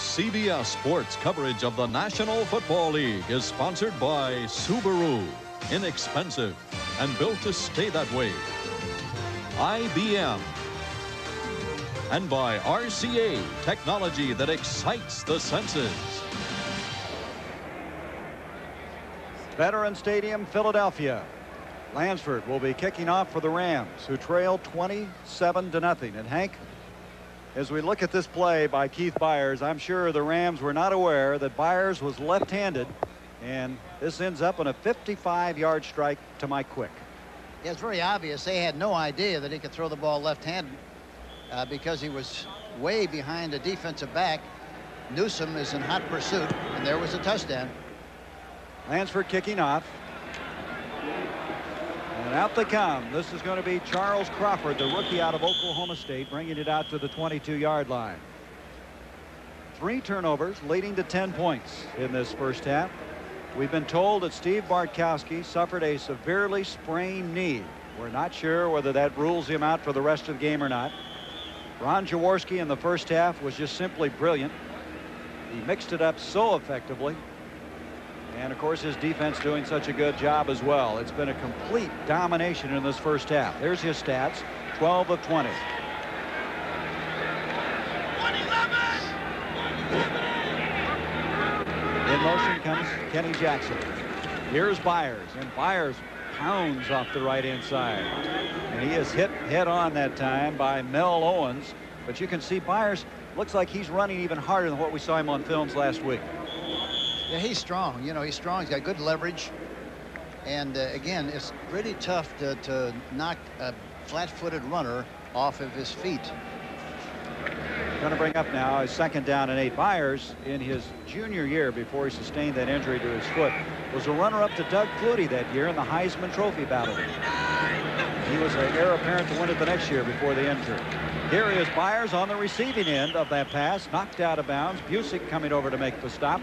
CBS Sports coverage of the National Football League is sponsored by Subaru. Inexpensive and built to stay that way. IBM. And by RCA, technology that excites the senses. Veteran Stadium, Philadelphia. Lansford will be kicking off for the Rams, who trail 27-0. And Hank, as we look at this play by Keith Byers, I'm sure the Rams were not aware that Byers was left-handed, and this ends up on a 55-yard strike to Mike Quick. Yeah, it's very obvious they had no idea that he could throw the ball left-handed because he was way behind the defensive back. Newsome is in hot pursuit, and there was a touchdown. Lansford kicking off. And out they come. This is going to be Charles Crawford, the rookie out of Oklahoma State, bringing it out to the 22-yard line. 3 turnovers, leading to 10 points in this first half. We've been told that Steve Bartkowski suffered a severely sprained knee. We're not sure whether that rules him out for the rest of the game or not. Ron Jaworski in the first half was just simply brilliant. He mixed it up so effectively. And of course his defense doing such a good job as well. It's been a complete domination in this first half. There's his stats, 12 of 20. In motion comes Kenny Jackson. Here's Byers, and Byers pounds off the right-hand side. And he is hit head-on that time by Mel Owens. But you can see Byers looks like he's running even harder than what we saw him on films last week. Yeah, he's strong. You know, he's strong. He's got good leverage. And again, it's pretty tough to knock a flat-footed runner off of his feet. Going to bring up now a 2nd down and 8. Byers, in his junior year before he sustained that injury to his foot, was a runner-up to Doug Flutie that year in the Heisman Trophy battle. He was an heir apparent to win it the next year before the injury. Here is Byers on the receiving end of that pass, knocked out of bounds. Busick coming over to make the stop.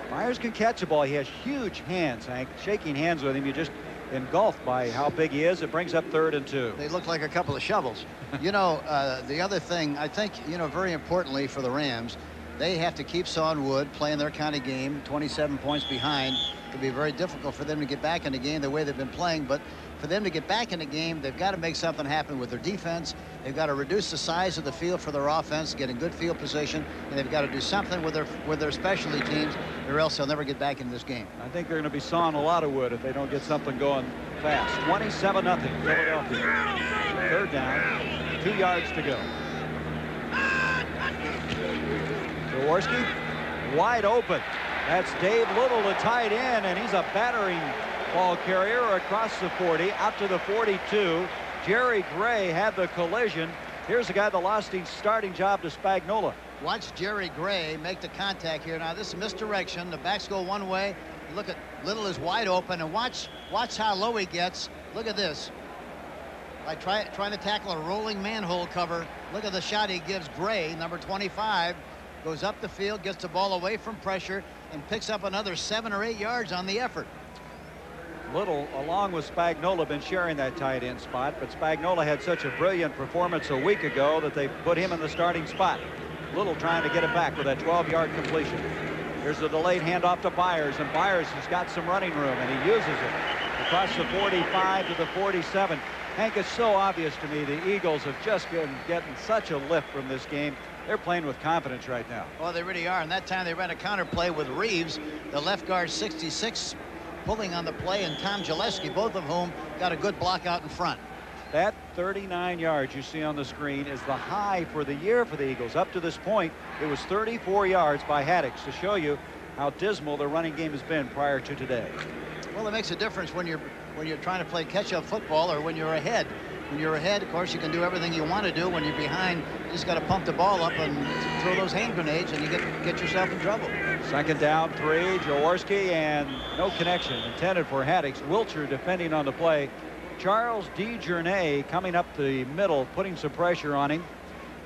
Byers can catch a ball. He has huge hands, Hank. Shaking hands with him, you just engulfed by how big he is. It brings up 3rd and 2. They look like a couple of shovels. You know, the other thing, I think, you know, very importantly for the Rams, they have to keep Son Wood playing their kind of game. 27 points behind. It'll be very difficult for them to get back in the game the way they've been playing. But for them to get back in the game, they've got to make something happen with their defense. They've got to reduce the size of the field for their offense, get in good field position, and they've got to do something with their specialty teams, or else they'll never get back in this game. I think they're going to be sawing a lot of wood if they don't get something going fast. 27-0 Philadelphia. 3rd down, 2 yards to go. Jaworski wide open. That's Dave Little, the tight end, and he's a battering ball carrier across the 40 out to the 42. Jerry Gray had the collision. Here's the guy that lost his starting job to Spagnuolo. Watch Jerry Gray make the contact here. Now this is misdirection. The backs go one way. Look at Little is wide open, and watch how low he gets. Look at this. By trying to tackle a rolling manhole cover. Look at the shot he gives Gray, number 25. Goes up the field, gets the ball away from pressure, and picks up another 7 or 8 yards on the effort. Little, along with Spagnuolo, been sharing that tight end spot, but Spagnuolo had such a brilliant performance a week ago that they put him in the starting spot. Little trying to get it back with that 12-yard completion. Here's the delayed handoff to Byers, and Byers has got some running room, and he uses it across the 45 to the 47. Hank, it's so obvious to me the Eagles have just been getting such a lift from this game. They're playing with confidence right now. Well, they really are, and that time they ran a counter play with Reeves, the left guard 66, pulling on the play, and Tom Gillespie, both of whom got a good block out in front. That 39 yards you see on the screen is the high for the year for the Eagles. Up to this point, it was 34 yards by Haddix, to show you how dismal their running game has been prior to today. Well, it makes a difference when you're trying to play catch-up football or when you're ahead. When you're ahead, of course, you can do everything you want to do. When you're behind, you just got to pump the ball up and throw those hand grenades, and you get yourself in trouble. 2nd down, 3. Jaworski, and no connection intended for Haddix. Wiltshire defending on the play. Charles DeJournay coming up the middle, putting some pressure on him.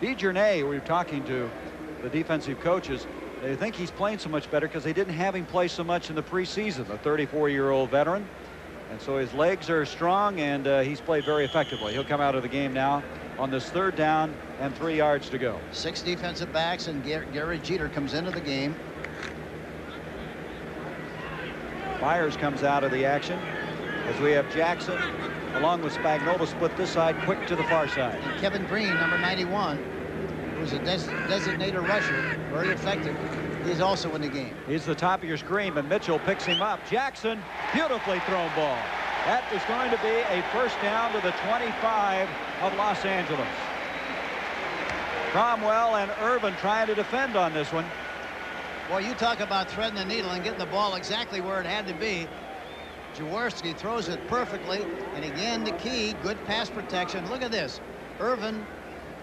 DeJournay, we were talking to the defensive coaches. They think he's playing so much better because they didn't have him play so much in the preseason, the 34-year-old veteran. And so his legs are strong, and he's played very effectively. He'll come out of the game now on this 3rd down and 3 yards to go. 6 defensive backs, and Gary Jeter comes into the game. Byers comes out of the action as we have Jackson along with Spagnuolo split this side, quick to the far side. And Kevin Green, number 91, who's a designated rusher, very effective. He's also in the game. He's the top of your screen, but Mitchell picks him up. Jackson, beautifully thrown ball. That is going to be a 1st down to the 25 of Los Angeles. Cromwell and Irvin trying to defend on this one. Well, you talk about threading the needle and getting the ball exactly where it had to be. Jaworski throws it perfectly, and again the key, good pass protection. Look at this. Irvin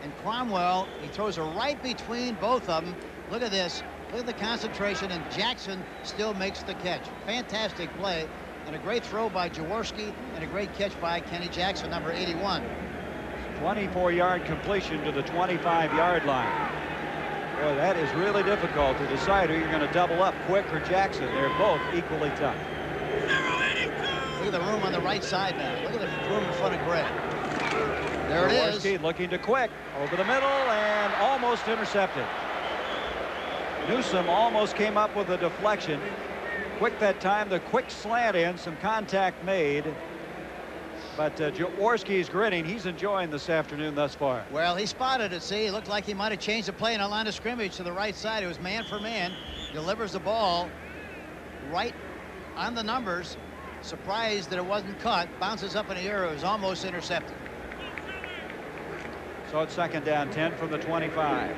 and Cromwell, he throws it right between both of them. Look at this. Look at the concentration, and Jackson still makes the catch. Fantastic play, and a great throw by Jaworski, and a great catch by Kenny Jackson, number 81. 24-yard completion to the 25-yard line. Boy, that is really difficult to decide who you're going to double up, Quick or Jackson. They're both equally tough. Look at the room on the right side now. Look at the room in front of Gray. There it is. Looking to Quick over the middle and almost intercepted. Newsom almost came up with a deflection. Quick that time, the quick slant in, some contact made. But Jaworski's grinning. He's enjoying this afternoon thus far. Well, he spotted it. See, it looked like he might have changed the play in a line of scrimmage to the right side. It was man for man. Delivers the ball right on the numbers. Surprised that it wasn't caught. Bounces up in the air. It was almost intercepted. So it's 2nd down, 10 from the 25.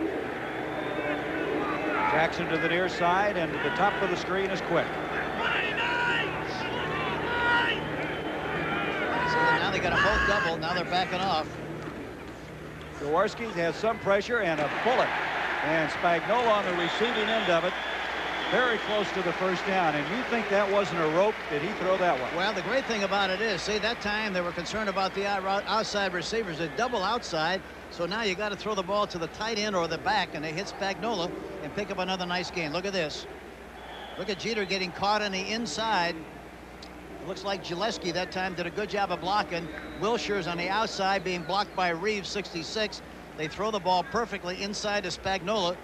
Jackson to the near side, and the top of the screen is Quick. So now they got a both double. Now they're backing off. Jaworski has some pressure and a bullet, and Spagnuolo on the receiving end of it, very close to the 1st down. And you think that wasn't a rope? Did he throw that one? Well, the great thing about it is, see, that time they were concerned about the outside receivers. They double outside, so now you got to throw the ball to the tight end or the back, and they hit Spagnuolo and pick up another nice gain. Look at this. Look at Jeter getting caught on the inside. It looks like Gillespie that time did a good job of blocking. Wilshire's on the outside being blocked by Reeves, 66. They throw the ball perfectly inside to Spagnuolo.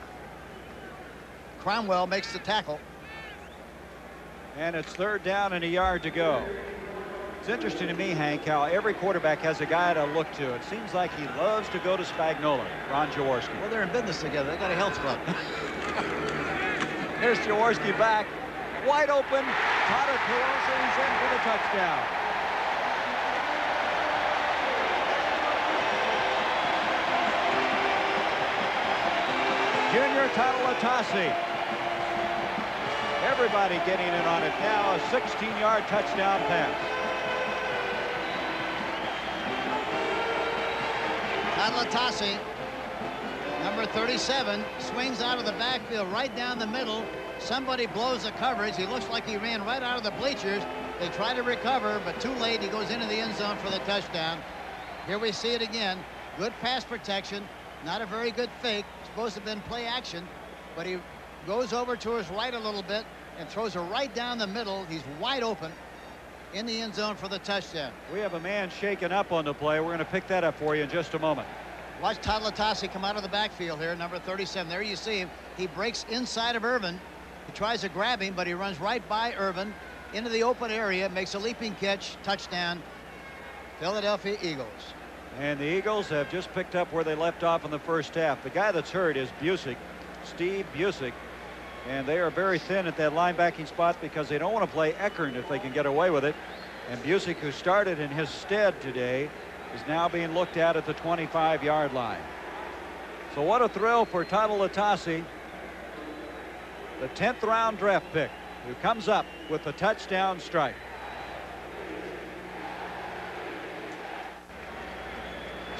Cromwell makes the tackle. And it's 3rd down and a yard to go. It's interesting to me, Hank, how every quarterback has a guy to look to. It seems like he loves to go to Spagnuolo, Ron Jaworski. Well, they're in business together. They got a health club. Here's Jaworski back. Wide open. Tata Tuosa's in for the touchdown. Junior Tatalatasi. Everybody getting in on it now. A 16-yard touchdown pass. Tatalatasi, number 37, swings out of the backfield right down the middle. Somebody blows the coverage. He looks like he ran right out of the bleachers. They try to recover, but too late. He goes into the end zone for the touchdown. Here we see it again. Good pass protection. Not a very good fake. Supposed to have been play action, but he goes over to his right a little bit and throws it right down the middle. He's wide open in the end zone for the touchdown. We have a man shaken up on the play. We're going to pick that up for you in just a moment. Watch Tatalatasi come out of the backfield here, number 37. There you see him. He breaks inside of Irvin. He tries to grab him, but he runs right by Irvin into the open area, makes a leaping catch, touchdown, Philadelphia Eagles. And the Eagles have just picked up where they left off in the 1st half. The guy that's hurt is Busick, Steve Busick, and they are very thin at that linebacking spot because they don't want to play Eckern if they can get away with it. And Busick, who started in his stead today, is now being looked at the 25-yard line. So what a thrill for Tatalatasi, the 10th round draft pick, who comes up with the touchdown strike.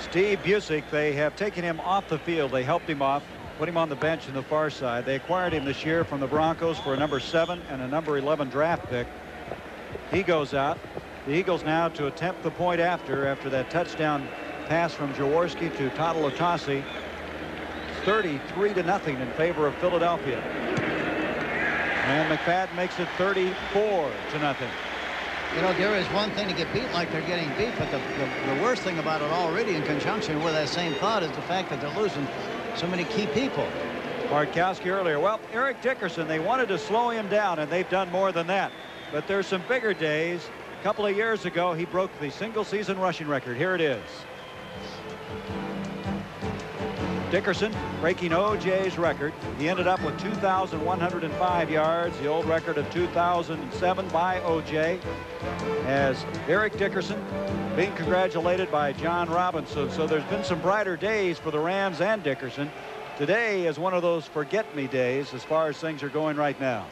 Steve Busick, they have taken him off the field. They helped him off, put him on the bench in the far side. They acquired him this year from the Broncos for a number 7 and a number 11 draft pick. He goes out. The Eagles now to attempt the point after that touchdown pass from Jaworski to Tatalatasi. 33-0 in favor of Philadelphia. And McFadden makes it 34-0. You know, Gary, it's one thing to get beat like they're getting beat, but the worst thing about it already, in conjunction with that same thought, is the fact that they're losing so many key people. Bartkowski earlier. Well, Eric Dickerson, they wanted to slow him down, and they've done more than that. But there's some bigger days. A couple of years ago, he broke the single-season rushing record. Here it is. Dickerson breaking O.J.'s record. He ended up with 2,105 yards, the old record of 2007 by O.J. As Eric Dickerson being congratulated by John Robinson. So there's been some brighter days for the Rams and Dickerson. Today is one of those forget-me days as far as things are going right now.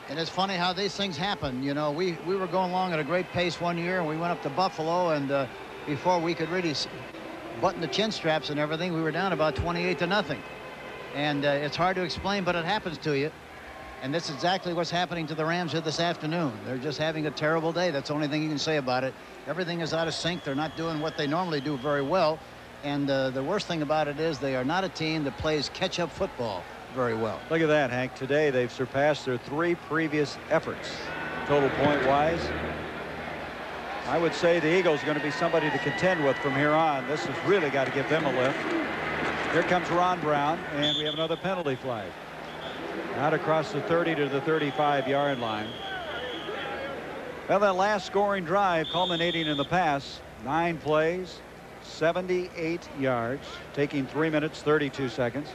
And it's funny how these things happen. You know, we were going along at a great pace one year, and we went up to Buffalo, and before we could really button the chin straps and everything, we were down about 28-0. And it's hard to explain, but it happens to you. And that's exactly what's happening to the Rams here this afternoon. They're just having a terrible day. That's the only thing you can say about it. Everything is out of sync. They're not doing what they normally do very well. And the worst thing about it is they are not a team that plays catch-up football very well. Look at that, Hank. Today they've surpassed their 3 previous efforts. Total point-wise, I would say the Eagles are going to be somebody to contend with from here on. This has really got to give them a lift. Here comes Ron Brown, and we have another penalty flag. Out across the 30 to the 35-yard line. Well, that last scoring drive culminating in the pass, 9 plays, 78 yards, taking 3 minutes, 32 seconds.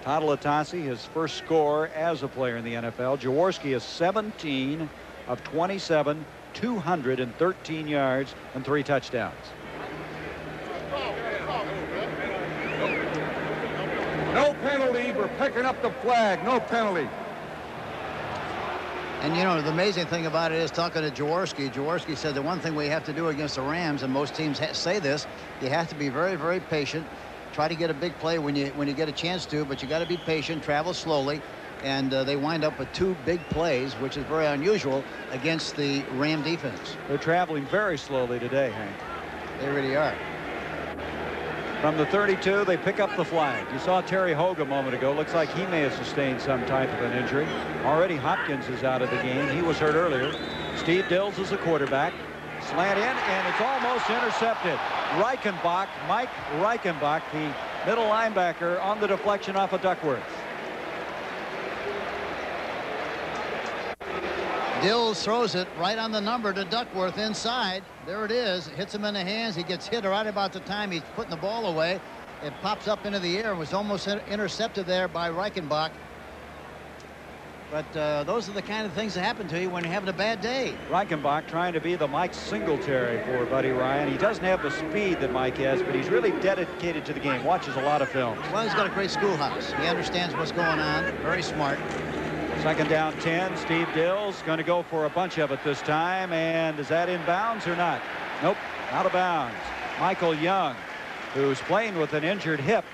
Todd-Latasi, his first score as a player in the NFL. Jaworski is 17 of 27, 213 yards and 3 touchdowns. No penalty. We're picking up the flag. No penalty. And, you know, the amazing thing about it is, talking to Jaworski said the one thing we have to do against the Rams, and most teams say this, you have to be very, very patient. Try to get a big play when you get a chance to, but you got to be patient, travel slowly. And they wind up with 2 big plays, which is very unusual against the Ram defense. They're traveling very slowly today, Hank. They really are. From the 32, they pick up the flag. You saw Terry Hogue a moment ago. Looks like he may have sustained some type of an injury. Already Hopkins is out of the game. He was hurt earlier. Steve Dills is the quarterback. Slant in, and it's almost intercepted. Reichenbach, Mike Reichenbach, the middle linebacker, on the deflection off of Duckworth. Dills throws it right on the number to Duckworth inside. There it is. It hits him in the hands. He gets hit right about the time he's putting the ball away. It pops up into the air. It was almost intercepted there by Reichenbach. But those are the kind of things that happen to you when you're having a bad day. Reichenbach trying to be the Mike Singletary for Buddy Ryan. He doesn't have the speed that Mike has, but he's really dedicated to the game. Watches a lot of films. Well, he's got a great schoolhouse. He understands what's going on. Very smart. Second down 10. Steve Dills going to go for a bunch of it this time. And is that in bounds or not? Nope, out of bounds. Michael Young, who's playing with an injured hip,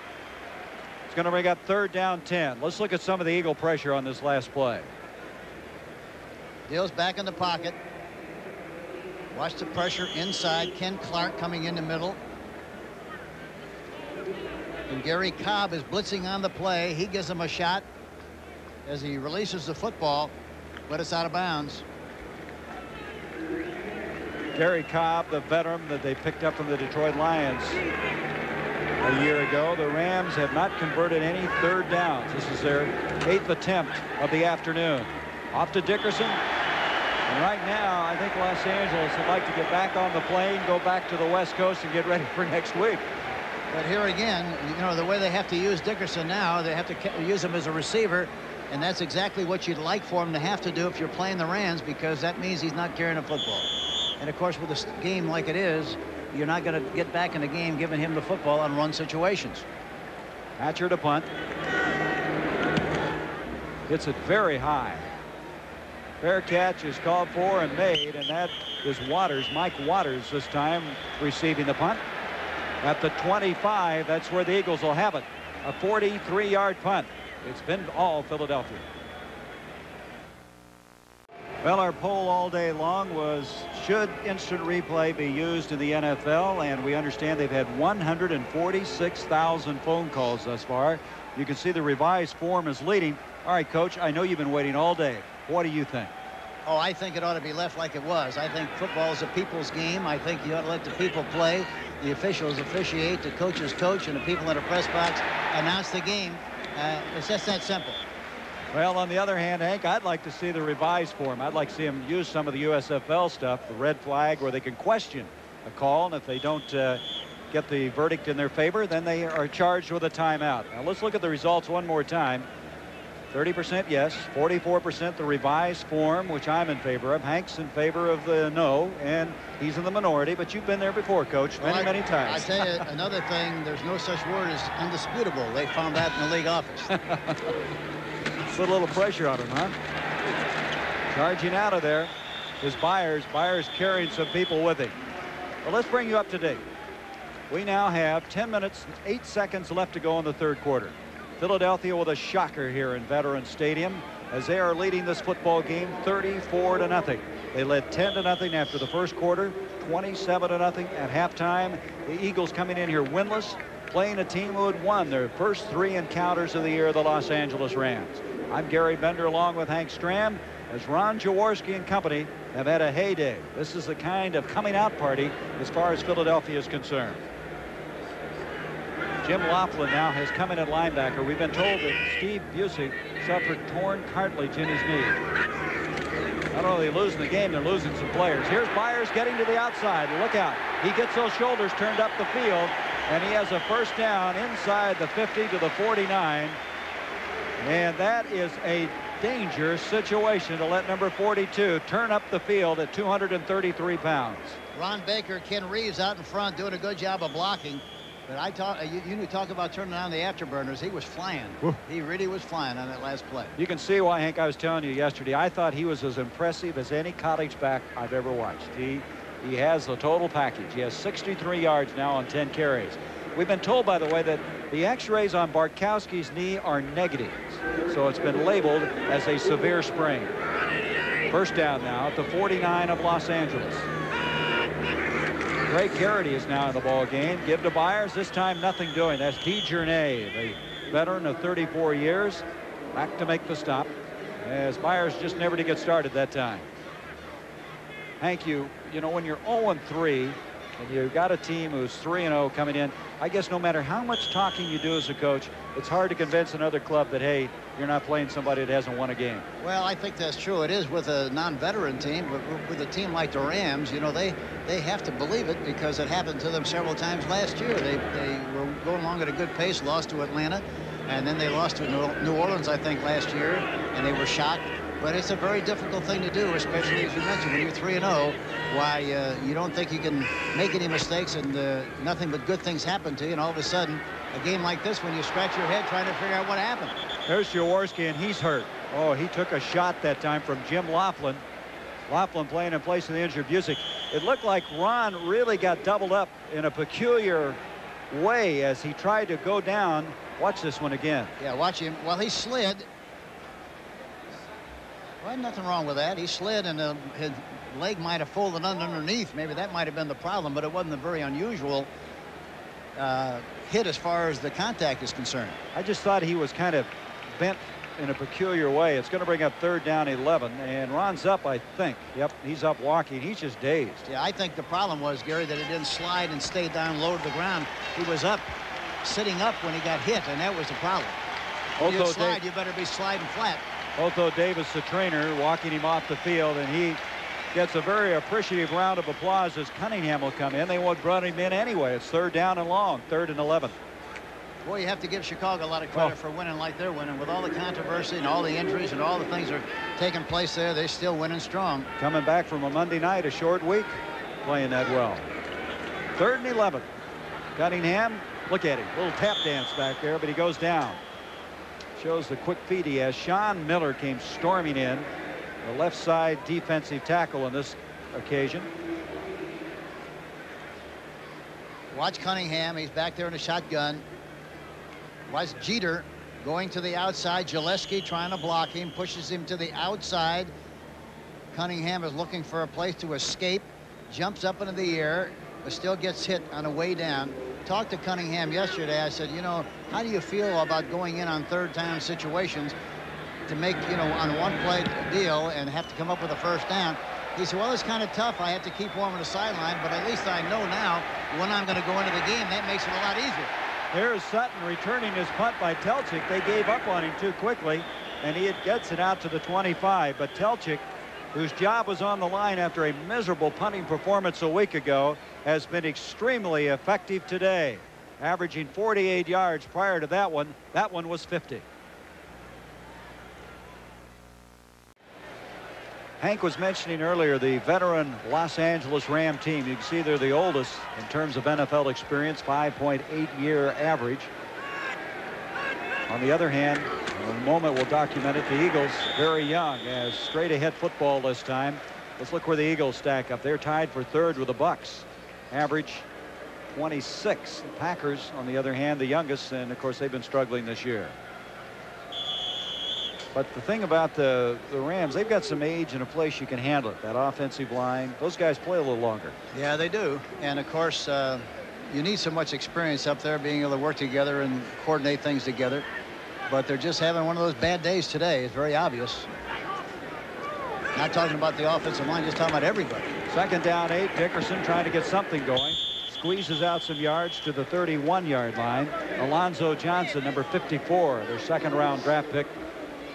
is going to bring up 3rd down 10. Let's look at some of the Eagle pressure on this last play. Dills back in the pocket. Watch the pressure inside. Ken Clark coming in the middle. And Gary Cobb is blitzing on the play. He gives him a shot as he releases the football, but it's out of bounds. Gary Cobb, the veteran that they picked up from the Detroit Lions a year ago. The Rams have not converted any 3rd downs. This is their 8th attempt of the afternoon. Off to Dickerson. And right now, I think Los Angeles would like to get back on the plane, go back to the West Coast, and get ready for next week. But here again, you know, the way they have to use Dickerson now, they have to use him as a receiver. And that's exactly what you'd like for him to have to do if you're playing the Rams, because that means he's not carrying a football. And, of course, with a game like it is, you're not going to get back in the game giving him the football on run situations. Hatcher to punt. Hits it very high. Fair catch is called for and made, and that is Waters, Mike Waters, this time receiving the punt. At the 25, that's where the Eagles will have it. A 43-yard punt. It's been all Philadelphia. Well, our poll all day long was, should instant replay be used in the NFL? And we understand they've had 146,000 phone calls thus far. You can see the revised form is leading. All right, Coach, I know you've been waiting all day. What do you think? Oh, I think it ought to be left like it was. I think football is a people's game. I think you ought to let the people play. The officials officiate, the coaches coach, and the people in the press box announce the game. It's just that simple. Well, on the other hand, Hank, I'd like to see the revised form. I'd like to see them use some of the USFL stuff, the red flag, where they can question a call, and if they don't get the verdict in their favor, then they are charged with a timeout. Now let's look at the results one more time. 30% yes, 44% the revised form, which I'm in favor of. Hank's in favor of the no, and he's in the minority, but you've been there before, Coach, many times. I tell you, another thing, there's no such word as undisputable. They found that in the league office. Put a little pressure on him, huh? Charging out of there is Byers. Byers carrying some people with him. Well, let's bring you up to date. We now have 10 minutes and 8 seconds left to go in the third quarter. Philadelphia with a shocker here in Veterans Stadium as they are leading this football game 34-0. They led 10-0 after the first quarter, 27-0 at halftime. The Eagles coming in here winless, playing a team who had won their first 3 encounters of the year, the Los Angeles Rams. I'm Gary Bender along with Hank Stram as Ron Jaworski and company have had a heyday. This is the kind of coming out party as far as Philadelphia is concerned. Jim Laughlin now has come in at linebacker. We've been told that Steve Busey suffered torn cartilage in his knee. Not only losing the game, they're losing some players. Here's Byers getting to the outside. Look out. He gets those shoulders turned up the field, and he has a first down inside the 50 to the 49. And that is a dangerous situation to let number 42 turn up the field at 233 pounds. Ron Baker, Ken Reeves out in front doing a good job of blocking. But you talk about turning on the afterburners. He was flying. Woo. He really was flying on that last play. You can see why, Hank, I was telling you yesterday, I thought he was as impressive as any college back I've ever watched. He has the total package. He has 63 yards now on 10 carries. We've been told, by the way, that the x-rays on Bartkowski's knee are negative. So it's been labeled as a severe sprain. First down now at the 49 of Los Angeles. Ray Garrity is now in the ball game. Give to Byers. This time nothing doing. That's DeJournay, the veteran of 34 years, back to make the stop, as Byers just never to get started that time. Hank, you know, when you're 0-3 and you've got a team who's 3-0 coming in, I guess no matter how much talking you do as a coach, it's hard to convince another club that, hey, you're not playing somebody that hasn't won a game. Well, I think that's true. It is with a non-veteran team, but with a team like the Rams, you know, they have to believe it because it happened to them several times last year. They were going along at a good pace, lost to Atlanta, and then they lost to New Orleans, I think, last year, and they were shocked. But it's a very difficult thing to do, especially, as you mentioned, when you're 3-0, why you don't think you can make any mistakes and nothing but good things happen to you, and all of a sudden, a game like this, when you scratch your head trying to figure out what happened. There's Jaworski, and he's hurt. Oh, he took a shot that time from Jim Laughlin. Laughlin playing in place of the injured Busick. It looked like Ron really got doubled up in a peculiar way as he tried to go down. Watch this one again. Yeah, watch him. Well, he slid. Well, nothing wrong with that. He slid, and his leg might have folded underneath. Maybe that might have been the problem, but it wasn't a very unusual hit as far as the contact is concerned. I just thought he was kind of bent in a peculiar way. It's going to bring up 3rd down 11, and Ron's up, I think. Yep, he's up walking. He's just dazed. Yeah, I think the problem was, Gary, that he didn't slide and stay down low to the ground. He was up, sitting up when he got hit, and that was the problem. When you slide, you better be sliding flat. Otho Davis, the trainer, walking him off the field, and he gets a very appreciative round of applause as Cunningham will come in. They won't run him in anyway. It's 3rd down and long, 3rd and 11. Boy, you have to give Chicago a lot of credit for winning like they're winning. With all the controversy and all the injuries and all the things that are taking place there, they're still winning strong. Coming back from a Monday night, a short week, playing that well. 3rd and 11. Cunningham, look at him. Little tap dance back there, but he goes down. Shows the quick feet he has. Sean Miller came storming in, the left side defensive tackle on this occasion. Watch Cunningham. He's back there in a shotgun. Watch Jeter going to the outside. Gillespie trying to block him, pushes him to the outside. Cunningham is looking for a place to escape, jumps up into the air, but still gets hit on the way down. Talked to Cunningham yesterday. I said, you know, how do you feel about going in on 3rd down situations? to make, on a one-play deal and have to come up with a first down. He said, well, it's kind of tough. I have to keep warm on the sideline, but at least I know now when I'm going to go into the game. That makes it a lot easier. Here's Sutton returning his punt by Telchik. They gave up on him too quickly, and he gets it out to the 25. But Telchik, whose job was on the line after a miserable punting performance a week ago, has been extremely effective today, averaging 48 yards prior to that one. That one was 50. Hank was mentioning earlier the veteran Los Angeles Ram team. You can see they're the oldest in terms of NFL experience, 5.8-year average. On the other hand, in a moment we'll document it, the Eagles very young, as straight ahead football this time. Let's look where the Eagles stack up. They're tied for third with the Bucks. Average 26. The Packers, on the other hand, the youngest, and of course they've been struggling this year. But the thing about the Rams, they've got some age and a place you can handle it. That offensive line, those guys play a little longer. Yeah, they do. And of course, you need so much experience up there, being able to work together and coordinate things together. But they're just having one of those bad days today. It's very obvious. Not talking about the offensive line, just talking about everybody. Second down 8. Dickerson trying to get something going. Squeezes out some yards to the 31-yard line. Alonzo Johnson, number 54, their second-round draft pick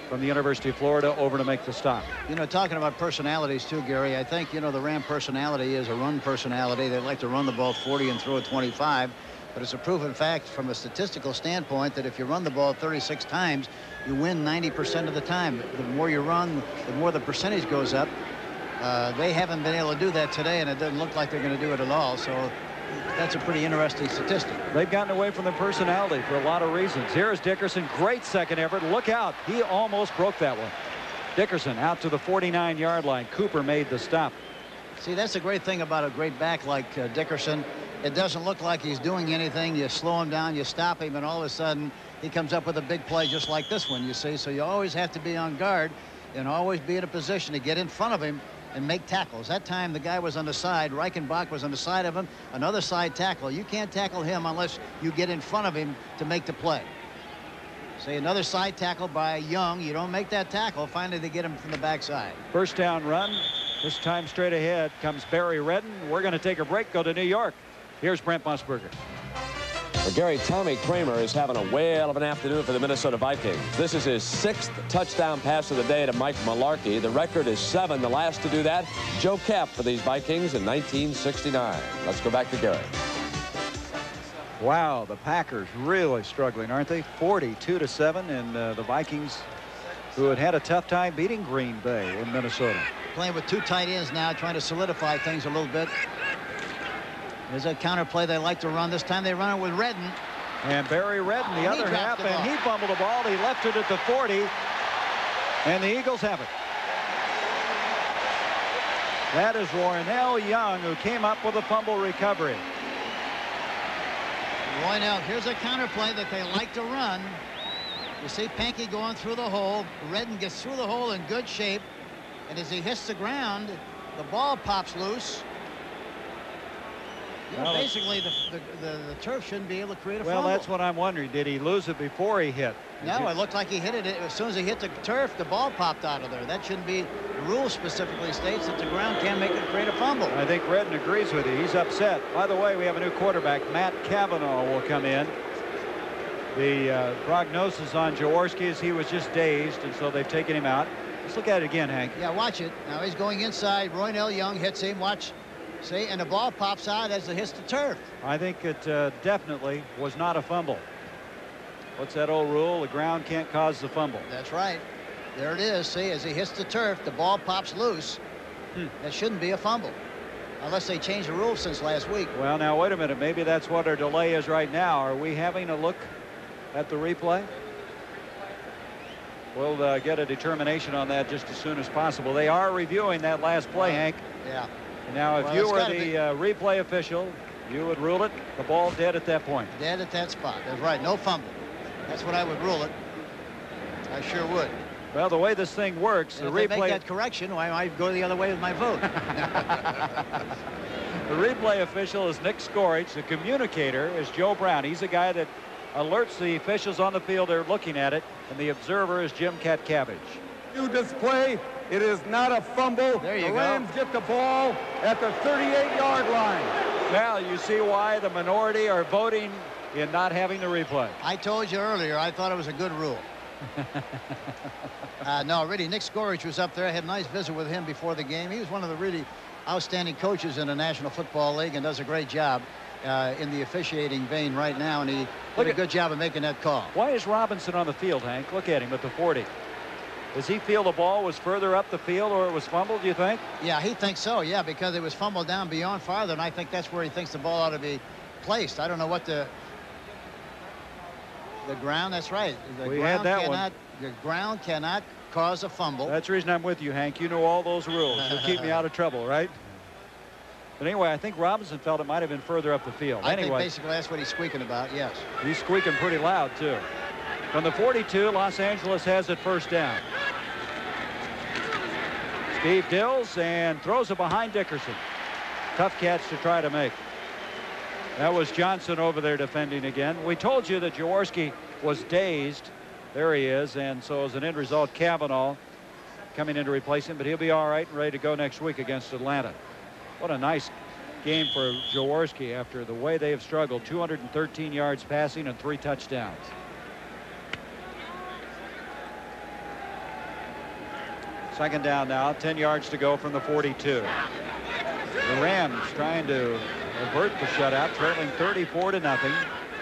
from the University of Florida, over to make the stop. Talking about personalities too, Gary, I think, the Ram personality is a run personality. They like to run the ball 40 and throw it 25. But it's a proven fact from a statistical standpoint that if you run the ball 36 times, you win 90% of the time. The more you run, the more the percentage goes up. They haven't been able to do that today, and it doesn't look like they're going to do it at all. So that's a pretty interesting statistic. They've gotten away from their personality for a lot of reasons. Here is Dickerson. Great second effort. Look out. He almost broke that one. Dickerson out to the 49-yard line. Cooper made the stop. See, that's the great thing about a great back like Dickerson. It doesn't look like he's doing anything. You slow him down, you stop him, and all of a sudden he comes up with a big play just like this one, you see. So you always have to be on guard and always be in a position to get in front of him and make tackles. That time the guy was on the side. Reichenbach was on the side of him. Another side tackle. You can't tackle him unless you get in front of him to make the play. Say another side tackle by Young. You don't make that tackle. Finally they get him from the backside. First down run. This time straight ahead comes Barry Redden. We're going to take a break, go to New York. Here's Brent Musburger. Well, Gary, Tommy Kramer is having a whale of an afternoon for the Minnesota Vikings. This is his 6th touchdown pass of the day to Mike Mularkey. The record is 7. The last to do that, Joe Kapp for these Vikings in 1969. Let's go back to Gary. Wow, the Packers really struggling, aren't they? 42-7, and the Vikings, who had a tough time beating Green Bay in Minnesota. Playing with 2 tight ends now, trying to solidify things a little bit. There's a counter play they like to run. This time they run it with Redden. And Barry Redden, the other half, and he fumbled the ball. He left it at the 40, and the Eagles have it. That is Roynell Young, who came up with a fumble recovery. Roynell, here's a counter play that they like to run. You see Pankey going through the hole. Redden gets through the hole in good shape, and as he hits the ground, the ball pops loose. Well, basically, the turf shouldn't be able to create a fumble. Well, that's what I'm wondering. Did he lose it before he hit? No, it looked like he hit it. As soon as he hit the turf, the ball popped out of there. That shouldn't be. The rule specifically states that the ground can't make it create a fumble. I think Redden agrees with you. He's upset. By the way, we have a new quarterback. Matt Cavanaugh will come in. The prognosis on Jaworski is he was just dazed, and so they've taken him out. Let's look at it again, Hank. Yeah, watch it. Now he's going inside. Roynell Young hits him. Watch. See, and the ball pops out as it hits the turf. I think it definitely was not a fumble. What's that old rule? The ground can't cause the fumble. That's right. There it is. See, as he hits the turf, the ball pops loose. That shouldn't be a fumble. Unless they changed the rules since last week. Well, now, wait a minute. Maybe that's what our delay is right now. Are we having a look at the replay? We'll get a determination on that just as soon as possible. They are reviewing that last play, Hank. Yeah. Now, if you were the replay official, you would rule it the ball dead at that point. Dead at that spot. That's right. No fumble. That's what I would rule it. I sure would. Well, the way this thing works, the replay. If they make that correction, I might go the other way with my vote. The replay official is Nick Skorich. The communicator is Joe Brown. He's a guy that alerts the officials on the field. They're looking at it, and the observer is Jim Catcabbage. New display. It is not a fumble. There you the go. Rams get the ball at the 38-yard line. Now you see why the minority are voting in not having the replay. I told you earlier, I thought it was a good rule. No, really, Nick Skorich was up there. I had a nice visit with him before the game. He was one of the really outstanding coaches in the National Football League and does a great job in the officiating vein right now, and he did a good job of making that call. Why is Robinson on the field, Hank? Look at him at the 40. Does he feel the ball was further up the field or it was fumbled, do you think? Yeah, he thinks so, yeah, because it was fumbled down beyond farther, and I think that's where he thinks the ball ought to be placed. I don't know what the ground, that's right. We had that one. The ground cannot cause a fumble. That's the reason I'm with you, Hank. You know all those rules. You'll keep me out of trouble, right? But anyway, I think Robinson felt it might have been further up the field. I anyway, think basically that's what he's squeaking about, yes. He's squeaking pretty loud, too. From the 42, Los Angeles has it first down. Steve Dills and throws it behind Dickerson. Tough catch to try to make. That was Johnson over there defending again. We told you that Jaworski was dazed. There he is. And so as an end result, Cavanaugh coming in to replace him. But he'll be all right and ready to go next week against Atlanta. What a nice game for Jaworski after the way they have struggled. 213 yards passing and 3 touchdowns. Second down now, 10 yards to go from the 42. The Rams trying to avert the shutout, trailing 34-0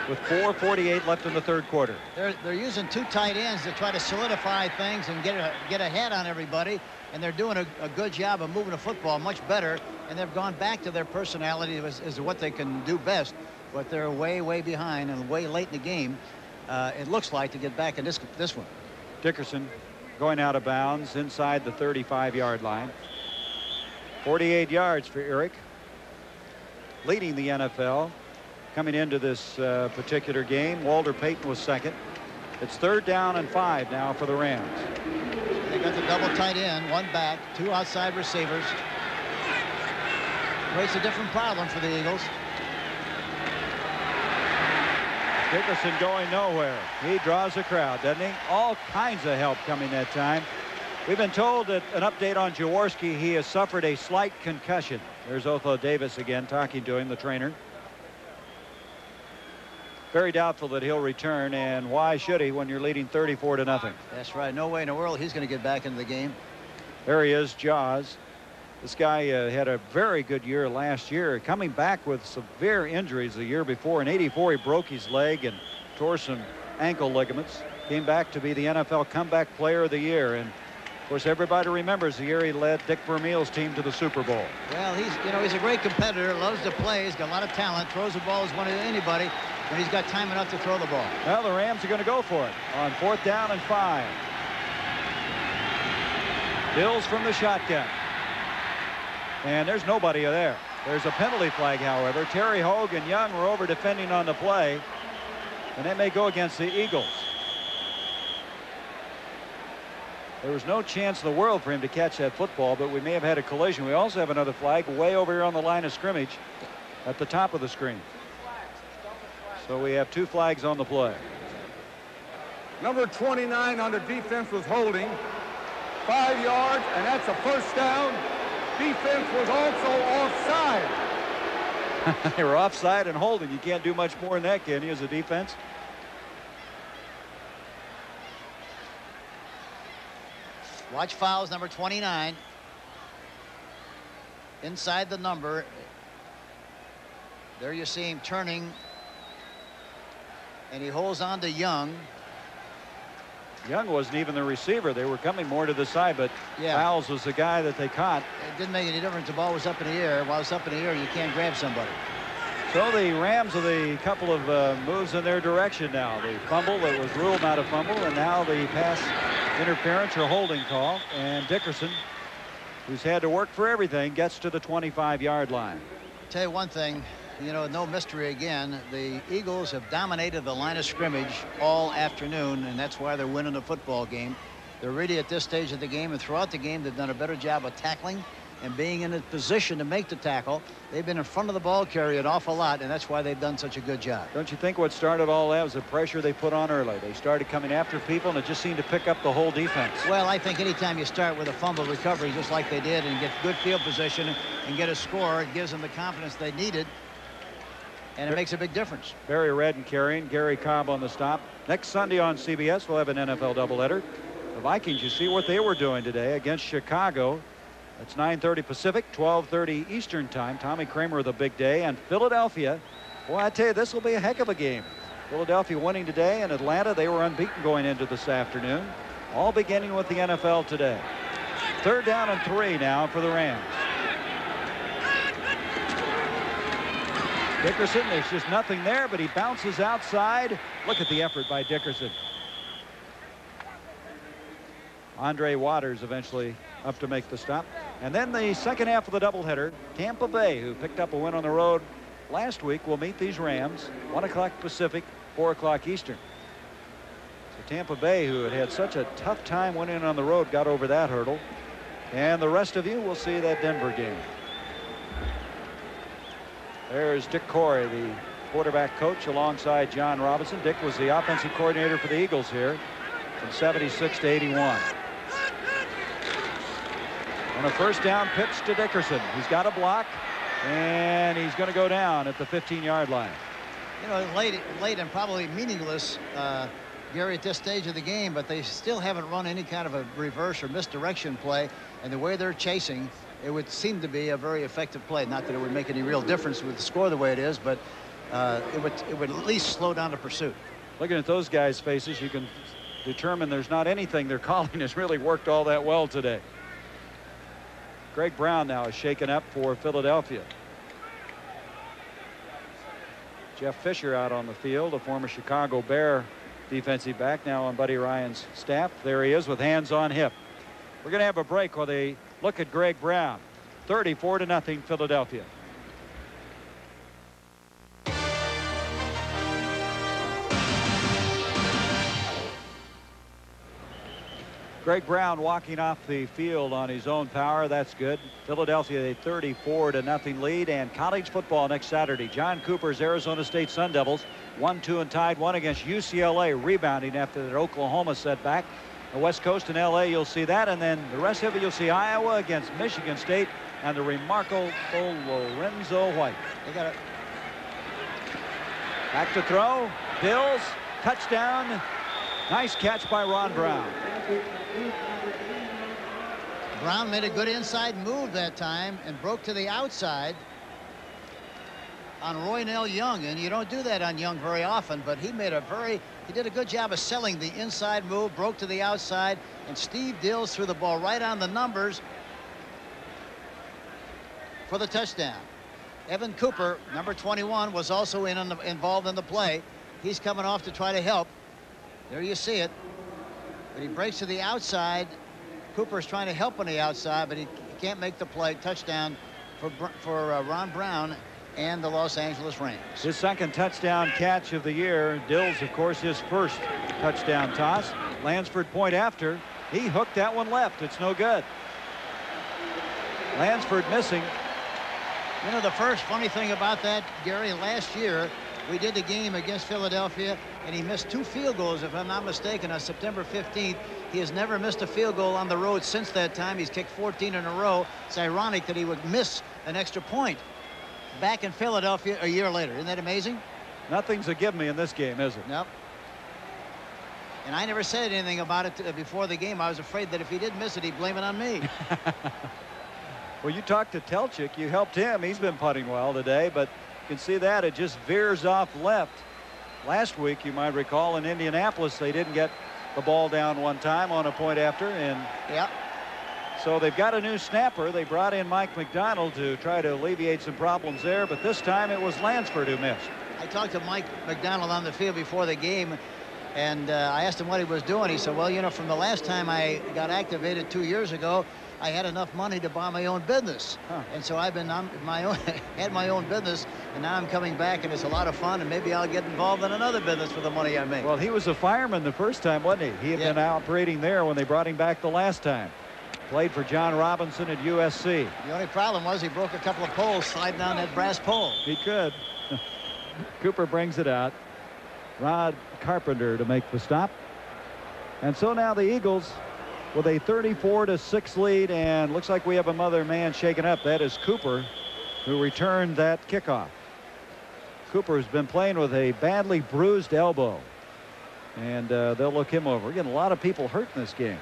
with 4:48 left in the third quarter. They're using 2 tight ends to try to solidify things and get ahead on everybody, and they're doing a good job of moving the football much better, and they've gone back to their personality as what they can do best, but they're way behind and way late in the game. It looks like to get back in this one. Dickerson going out of bounds inside the 35-yard line. 48 yards for Eric, leading the NFL coming into this particular game. Walter Payton was second. It's 3rd down and 5 now for the Rams. They got the double tight end, 1 back, 2 outside receivers. Creates a different problem for the Eagles. Dickerson going nowhere. He draws a crowd, doesn't he? All kinds of help coming that time. We've been told that an update on Jaworski. He has suffered a slight concussion. There's Otho Davis again talking to him, the trainer. Very doubtful that he'll return, and why should he when you're leading 34-0? That's right. No way in the world he's going to get back into the game. There he is, Jaws. This guy had a very good year last year, coming back with severe injuries the year before. In '84, he broke his leg and tore some ankle ligaments. Came back to be the NFL Comeback Player of the Year. And, of course, everybody remembers the year he led Dick Vermeil's team to the Super Bowl. Well, he's a great competitor, loves to play. He's got a lot of talent, throws the ball as one of anybody when he's got time enough to throw the ball. Well, the Rams are going to go for it on 4th down and 5. Bills from the shotgun. And there's nobody there. There's a penalty flag, however. Terry Hogue and Young were over defending on the play, and that may go against the Eagles. There was no chance in the world for him to catch that football, but we may have had a collision. We also have another flag way over here on the line of scrimmage at the top of the screen. So we have 2 flags on the play. Number 29 on the defense was holding. 5 yards, and that's a first down. Defense was also offside. They were offside and holding. You can't do much more than that, can you, as a defense? Watch fouls, number 29. Inside the number. There you see him turning. And he holds on to Young. Young wasn't even the receiver. They were coming more to the side, but Fowles was the guy that they caught. It didn't make any difference. The ball was up in the air. While it's up in the air, you can't grab somebody. So the Rams with a couple of moves in their direction now. The fumble that was ruled not a fumble, and now the pass interference or holding call. And Dickerson, who's had to work for everything, gets to the 25-yard line. Tell you one thing, you know, no mystery again. The Eagles have dominated the line of scrimmage all afternoon, and that's why they're winning the football game. They're really at this stage of the game, and throughout the game, they've done a better job of tackling and being in a position to make the tackle. They've been in front of the ball carrier an awful lot, and that's why they've done such a good job. Don't you think what started all that was the pressure they put on early? They started coming after people, and it just seemed to pick up the whole defense. Well, I think anytime you start with a fumble recovery just like they did and get good field position and get a score, it gives them the confidence they needed, and it makes a big difference. Barry Redden carrying, Gary Cobb on the stop. Next Sunday on CBS, we'll have an NFL doubleheader. The Vikings, you see what they were doing today against Chicago. That's 9:30 Pacific, 12:30 Eastern time. Tommy Kramer the big day, and Philadelphia. Boy, I tell you, this will be a heck of a game. Philadelphia winning today, and Atlanta, they were unbeaten going into this afternoon. All beginning with the NFL today. 3rd down and 3 now for the Rams. Dickerson, there's just nothing there, but he bounces outside. Look at the effort by Dickerson. Andre Waters eventually up to make the stop. And then the second half of the doubleheader, Tampa Bay, who picked up a win on the road last week, will meet these Rams. 1 o'clock Pacific, 4 o'clock Eastern. So Tampa Bay, who had such a tough time winning on the road, got over that hurdle. And the rest of you will see that Denver game. There's Dick Corey, the quarterback coach, alongside John Robinson. Dick was the offensive coordinator for the Eagles here from 76 to 81. On a first down pitch to Dickerson. He's got a block, and he's going to go down at the 15-yard line. You know, late and probably meaningless, Gary, at this stage of the game, but they still haven't run any kind of a reverse or misdirection play, and the way they're chasing, it would seem to be a very effective play. Not that it would make any real difference with the score the way it is, but it would at least slow down the pursuit. Looking at those guys' faces, you can determine there's not anything they're calling has really worked all that well today. Greg Brown now is shaken up for Philadelphia. Jeff Fisher out on the field, a former Chicago Bear defensive back, now on Buddy Ryan's staff. There he is with hands on hip. We're going to have a break while they look at Greg Brown. 34-0 Philadelphia. Greg Brown walking off the field on his own power. That's good. Philadelphia a 34-0 lead. And college football next Saturday. John Cooper's Arizona State Sun Devils 1-2 and tied 1 against UCLA, rebounding after that Oklahoma setback. The West Coast and LA, you'll see that, and then the rest of it you'll see Iowa against Michigan State and the remarkable Lorenzo White. They got it. Back to throw. Bills, touchdown. Nice catch by Ron Brown. Brown made a good inside move that time and broke to the outside on Roynell Young, and you don't do that on Young very often, but he did a good job of selling the inside move, broke to the outside, and Steve Dills threw the ball right on the numbers for the touchdown. Evan Cooper, number 21, was also involved in the play. He's coming off to try to help. There you see it. But he breaks to the outside. Cooper's trying to help on the outside, but he can't make the play. Touchdown for Ron Brown and the Los Angeles Rams. His second touchdown catch of the year. Dills, of course, his first touchdown toss. Lansford point after. He hooked that one left. It's no good. Lansford missing. You know, the first funny thing about that, Gary, last year we did the game against Philadelphia, and he missed 2 field goals, if I'm not mistaken, on September 15th. He has never missed a field goal on the road since that time. He's kicked 14 in a row. It's ironic that he would miss an extra point back in Philadelphia a year later. Isn't that amazing? Nothing's a give me in this game, is it? Nope. And I never said anything about it before the game. I was afraid that if he did miss it, he'd blame it on me. Well, you talked to Telchik. You helped him. He's been putting well today, but you can see that it just veers off left. Last week, you might recall, in Indianapolis, they didn't get the ball down one time on a point after, and yeah. So they've got a new snapper. They brought in Mike McDonald to try to alleviate some problems there, but this time it was Lansford who missed. I talked to Mike McDonald on the field before the game, and I asked him what he was doing. He said, well, you know, from the last time I got activated 2 years ago, I had enough money to buy my own business. And so I've been on my own, had my own business, and now I'm coming back, and it's a lot of fun, and maybe I'll get involved in another business for the money I make. Well, he was a fireman the first time, wasn't he? He had been operating there when they brought him back the last time. Played for John Robinson at USC. The only problem was he broke a couple of poles sliding down that brass pole. He could. Cooper brings it out. Rod Carpenter to make the stop. And so now the Eagles with a 34-6 lead, and looks like we have another man shaken up. That is Cooper, who returned that kickoff. Cooper has been playing with a badly bruised elbow, and they'll look him over. We're getting a lot of people hurt in this game.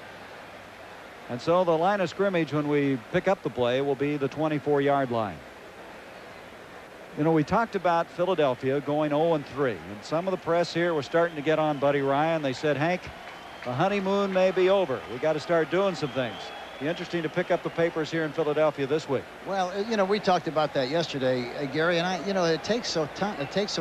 And so the line of scrimmage when we pick up the play will be the 24-yard line. You know, we talked about Philadelphia going 0-3, and some of the press here was starting to get on Buddy Ryan. They said, Hank, the honeymoon may be over. We got to start doing some things. Be interesting to pick up the papers here in Philadelphia this week. Well, you know, we talked about that yesterday, Gary, and you know, it takes some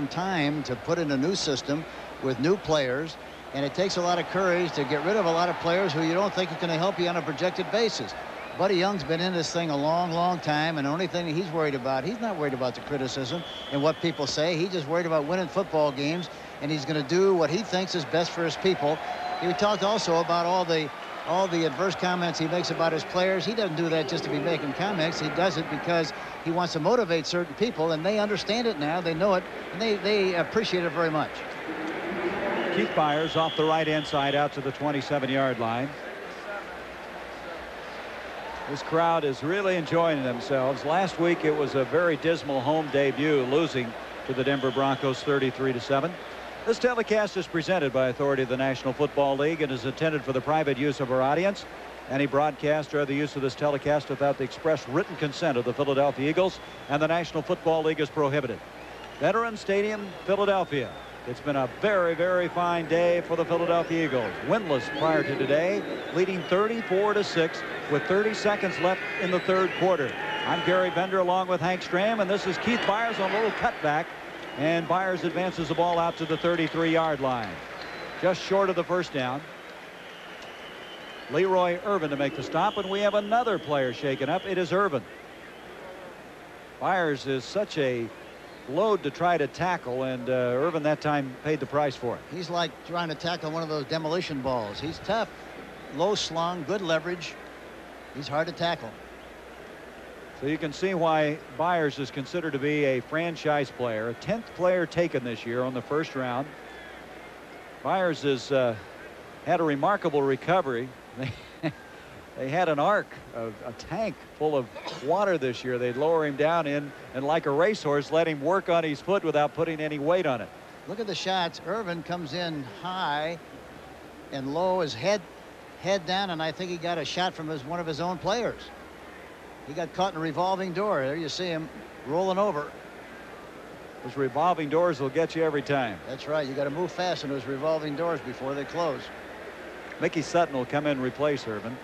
time to put in a new system with new players, and it takes a lot of courage to get rid of a lot of players who you don't think are going to help you on a projected basis. Buddy Young's been in this thing a long time, and the only thing he's worried about, he's not worried about the criticism and what people say. He's just worried about winning football games, and he's going to do what he thinks is best for his people. He talked also about all the adverse comments he makes about his players. He doesn't do that just to be making comments. He does it because he wants to motivate certain people, and they understand it now. They know it, and they appreciate it very much. Keith Byers off the right-hand side out to the 27-yard line. This crowd is really enjoying themselves. Last week it was a very dismal home debut, losing to the Denver Broncos 33-7. This telecast is presented by authority of the National Football League and is intended for the private use of our audience. Any broadcast or other use of this telecast without the express written consent of the Philadelphia Eagles and the National Football League is prohibited. Veterans Stadium, Philadelphia. It's been a very fine day for the Philadelphia Eagles. Winless prior to today, leading 34-6 with 30 seconds left in the third quarter. I'm Gary Bender along with Hank Stram, and this is Keith Byers on a little cutback. And Byers advances the ball out to the 33-yard line. Just short of the first down. Leroy Irvin to make the stop, and we have another player shaken up. It is Irvin. Byers is such a load to try to tackle, and Irvin that time paid the price for it. He's like trying to tackle one of those demolition balls. He's tough, low slung, good leverage. He's hard to tackle. So you can see why Byers is considered to be a franchise player, a 10th player taken this year on the first round. Byers has had a remarkable recovery. They had an ark, a tank full of water this year. They'd lower him down in, and like a racehorse, let him work on his foot without putting any weight on it. Look at the shots. Irvin comes in high and low, his head down, and I think he got a shot from one of his own players. He got caught in a revolving door. There you see him rolling over. Those revolving doors will get you every time. That's right. You got to move fast in those revolving doors before they close. Mickey Sutton will come in and replace Irvin.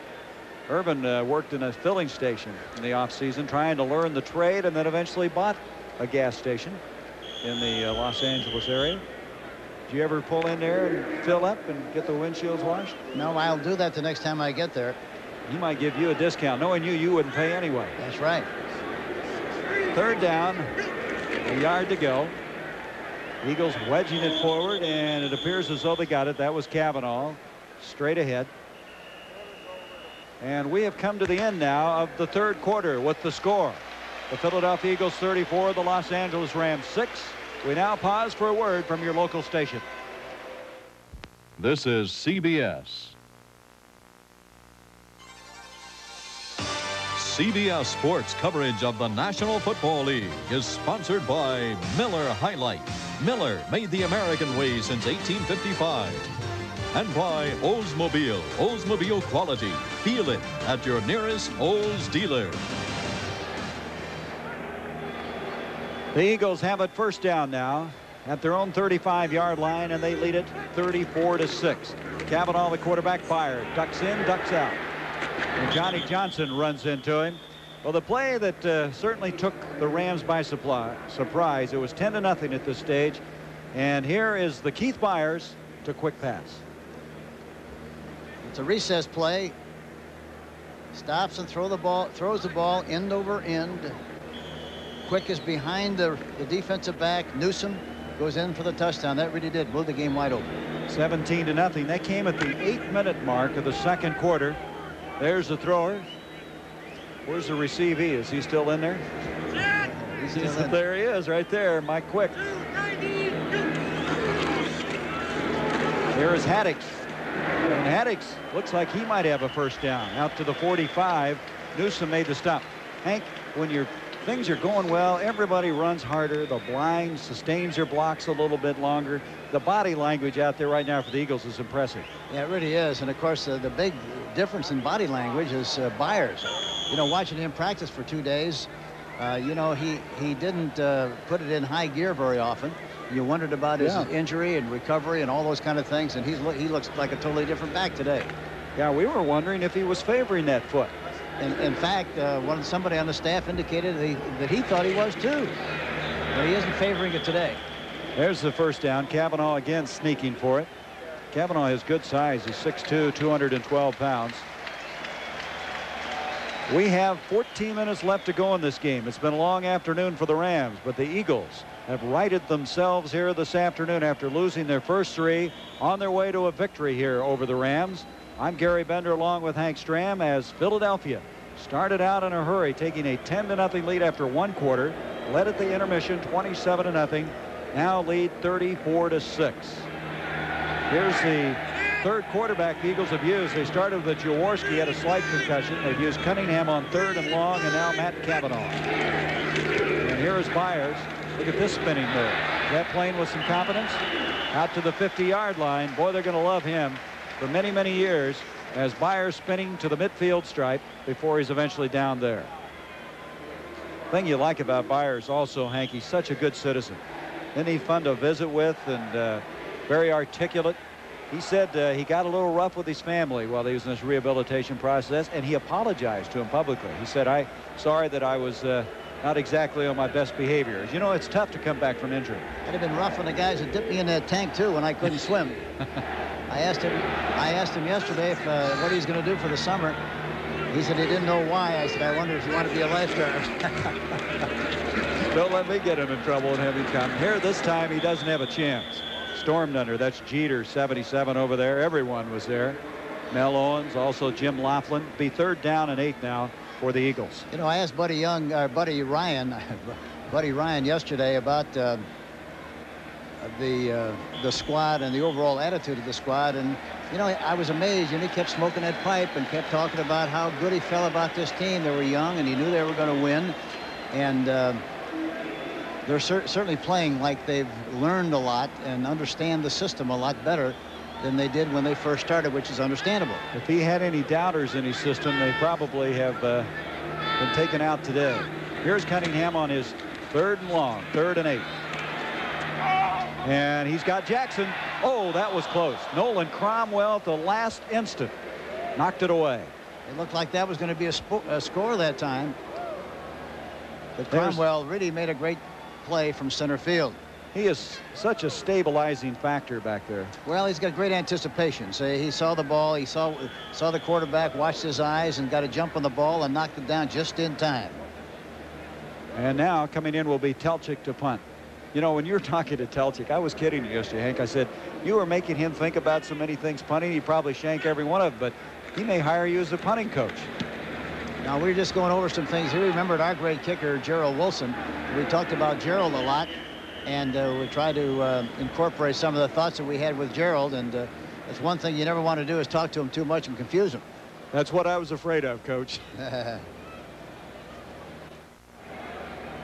Irvin worked in a filling station in the offseason, trying to learn the trade, and then eventually bought a gas station in the Los Angeles area. Did you ever pull in there and fill up and get the windshields washed? No, I'll do that the next time I get there. He might give you a discount. Knowing you wouldn't pay anyway. That's right. Third down, a yard to go. Eagles wedging it forward, and it appears as though they got it. That was Cavanaugh, straight ahead. And we have come to the end now of the third quarter with the score. The Philadelphia Eagles 34, the Los Angeles Rams 6. We now pause for a word from your local station. This is CBS. CBS Sports coverage of the National Football League is sponsored by Miller High Life. Miller made the American way since 1855. And by Oldsmobile. Oldsmobile quality. Feel it at your nearest Olds dealer. The Eagles have it first down now at their own 35-yard line, and they lead it 34-6. Cavanaugh, the quarterback, fired. Ducks in, ducks out. And Johnny Johnson runs into him. Well, the play that certainly took the Rams by surprise. It was 10-0 at this stage. And here is the Keith Byers to quick pass. It's a recess play. Stops and throws the ball end over end. Quick is behind the defensive back. Newsom goes in for the touchdown. That really did move the game wide open. 17-0. That came at the 8-minute mark of the second quarter. There's the thrower. Where's the receivee? Is he still in there? There he is, right there, Mike Quick. Here is Haddix. And Haddix looks like he might have a first down. Out to the 45. Newsom made the stop. Hank, when things are going well, everybody runs harder. The blind sustains their blocks a little bit longer. The body language out there right now for the Eagles is impressive. Yeah, it really is. And of course, the big difference in body language is Byers. You know, watching him practice for 2 days, you know, he didn't put it in high gear very often. You wondered about his injury and recovery and all those kind of things, and he looks like a totally different back today. Yeah, we were wondering if he was favoring that foot. In fact, somebody on the staff indicated that he thought he was too, but he isn't favoring it today. There's the first down. Cavanaugh again sneaking for it. Cavanaugh has good size. He's 6'2", 212 pounds. We have 14 minutes left to go in this game. It's been a long afternoon for the Rams, but the Eagles have righted themselves here this afternoon after losing their first 3 on their way to a victory here over the Rams. I'm Gary Bender along with Hank Stram as Philadelphia started out in a hurry, taking a 10-0 lead after 1 quarter, led at the intermission 27-0, now lead 34-6. Here's the third quarterback the Eagles have used. They started with Jaworski, had a slight concussion. They've used Cunningham on 3rd and long, and now Matt Cavanaugh. And here is Byers. Look at this spinning move. That playing with some confidence. Out to the 50-yard line. Boy, they're going to love him for many, many years as Byers spinning to the midfield stripe before he's eventually down there. Thing you like about Byers also, Hank, he's such a good citizen. Isn't he fun to visit with and very articulate? He said he got a little rough with his family while he was in this rehabilitation process, and he apologized to him publicly. He said, "I'm sorry that I was not exactly on my best behavior." You know, it's tough to come back from injury. I'd have been rough on the guys that dipped me in that tank too when I couldn't swim. I asked him yesterday if what he's going to do for the summer. He said he didn't know why. I said, "I wonder if you want to be a lifeguard." Don't let me get him in trouble and have him come. Here this time he doesn't have a chance. Stormed under. That's Jeter, 77 over there. Everyone was there. Mel Owens, also Jim Laughlin. Be 3rd down and 8 now for the Eagles. You know, I asked Buddy Ryan yesterday about the squad and the overall attitude of the squad, and you know, I was amazed. And he kept smoking that pipe and kept talking about how good he felt about this team. They were young, and he knew they were going to win, and they're certainly playing like they've learned a lot and understand the system a lot better than they did when they first started, which is understandable. If he had any doubters in his system, they probably have been taken out today. Here's Cunningham on his 3rd and long, 3rd and 8. And he's got Jackson. Oh, that was close. Nolan Cromwell at the last instant knocked it away. It looked like that was going to be a score that time. But Cromwell really made a great play from center field. He is such a stabilizing factor back there. Well, he's got great anticipation. So he saw the ball, he saw the quarterback, watched his eyes, and got a jump on the ball and knocked it down just in time. And now coming in will be Telchik to punt. You know, when you're talking to Telchik, I was kidding you yesterday, Hank. I said, you were making him think about so many things punting. He'd probably shank every one of them, but he may hire you as a punting coach. Now, we were just going over some things. We remembered our great kicker, Gerald Wilson. We talked about Gerald a lot, and we tried to incorporate some of the thoughts that we had with Gerald, and that's one thing you never want to do is talk to him too much and confuse him. That's what I was afraid of, Coach.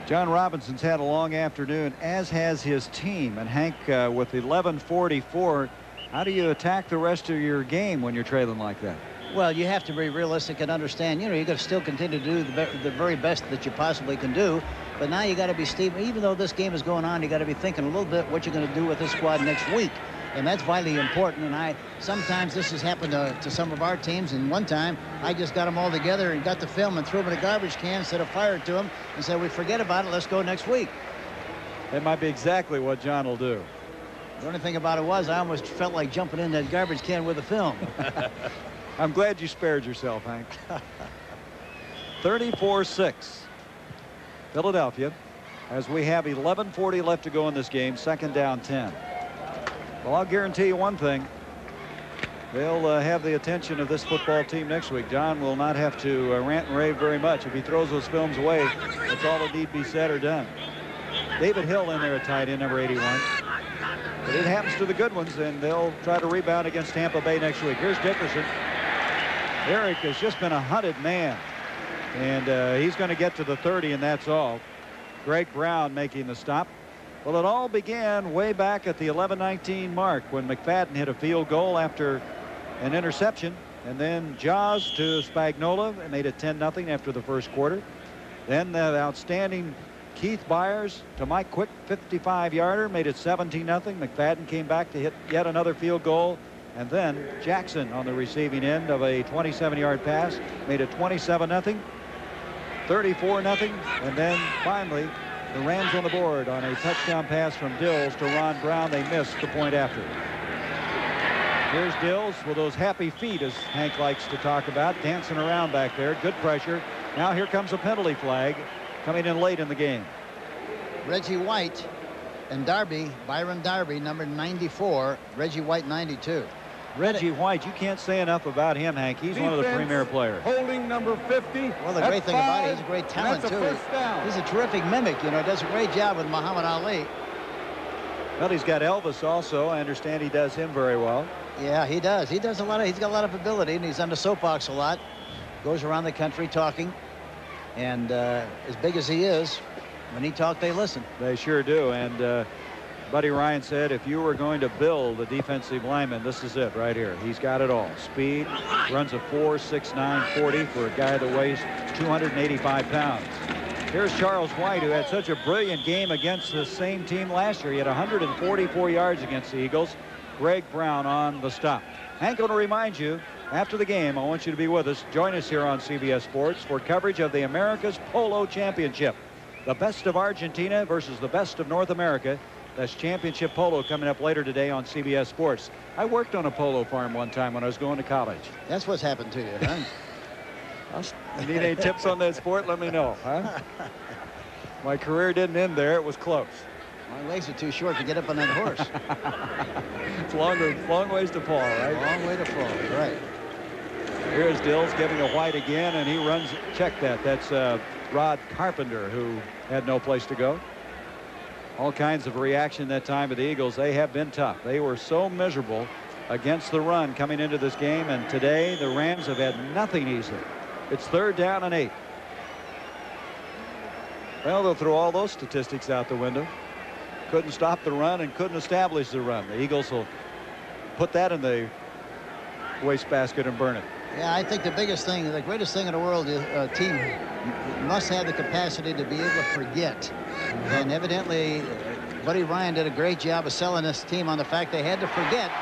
John Robinson's had a long afternoon, as has his team. And Hank, with 11:44, how do you attack the rest of your game when you're trailing like that? Well, you have to be realistic and understand, you know, you got to still continue to do the very best that you possibly can do. But now you got to be even though this game is going on, you got to be thinking a little bit what you're going to do with this squad next week. And that's vitally important. And sometimes this has happened to some of our teams. And one time I just got them all together and got the film and threw them in a garbage can instead of fire it to them and said, we forget about it. Let's go next week. That might be exactly what John will do. The only thing about it was I almost felt like jumping in that garbage can with the film. I'm glad you spared yourself, Hank. 34-6. Philadelphia, as we have 11:40 left to go in this game, 2nd down 10. Well, I'll guarantee you one thing. they'll have the attention of this football team next week. John will not have to rant and rave very much. If he throws those films away, that's all that need be said or done. David Hill in there at tight end, number 81. But it happens to the good ones, and they'll try to rebound against Tampa Bay next week. Here's Dickerson. Eric has just been a hunted man, and he's going to get to the 30, and that's all. Greg Brown making the stop. Well, it all began way back at the 11-19 mark when McFadden hit a field goal after an interception, and then Jaws to Spagnola and made it 10-0 after the first quarter. Then the outstanding Keith Byers to Mike Quick, 55-yarder, made it 17-0. McFadden came back to hit yet another field goal, and then Jackson on the receiving end of a 27-yard pass made it 27-0, 34-0, and then finally the Rams on the board on a touchdown pass from Dills to Ron Brown. They missed the point after. Here's Dills with those happy feet, as Hank likes to talk about, dancing around back there. Good pressure. Now here comes a penalty flag coming in late in the game. Reggie White and Darby, Byron Darby, number 94, Reggie White 92. Reggie White, you can't say enough about him, Hank. He's one of the premier players. Holding number 50. Well, the great thing about it, he's a great talent, too. He's a terrific mimic, you know, does a great job with Muhammad Ali. Well, he's got Elvis also. I understand he does him very well. Yeah, he does. He does a lot of, he's got a lot of ability, and he's on the soapbox a lot. Goes around the country talking. And as big as he is, when he talks, they listen. They sure do. And Buddy Ryan said if you were going to build a defensive lineman, this is it right here. He's got it all. Speed, runs a 4.69 40 for a guy that weighs 285 pounds. Here's Charles White, who had such a brilliant game against the same team last year. He had 144 yards against the Eagles. Greg Brown on the stop. Hank, I want to remind you, after the game, I want you to be with us. Join us here on CBS Sports for coverage of the America's Polo Championship. The best of Argentina versus the best of North America. That's championship polo coming up later today on CBS Sports. I worked on a polo farm one time when I was going to college. That's what's happened to you, huh? You need any tips on that sport? Let me know, huh? My career didn't end there. It was close. My legs are too short to get up on that horse. It's long ways to fall, right? Long way to fall, right. Here's Dills giving a White again, and he runs. Check that. That's Rod Carpenter, who had no place to go. All kinds of reaction that time of the Eagles. They have been tough. They were so miserable against the run coming into this game, and today the Rams have had nothing easy. It's 3rd down and 8. Well, they'll throw all those statistics out the window. Couldn't stop the run and couldn't establish the run. The Eagles will put that in the wastebasket and burn it. Yeah, I think the biggest thing, the greatest thing in the world is a team must have the capacity to be able to forget. And evidently, Buddy Ryan did a great job of selling this team on the fact they had to forget,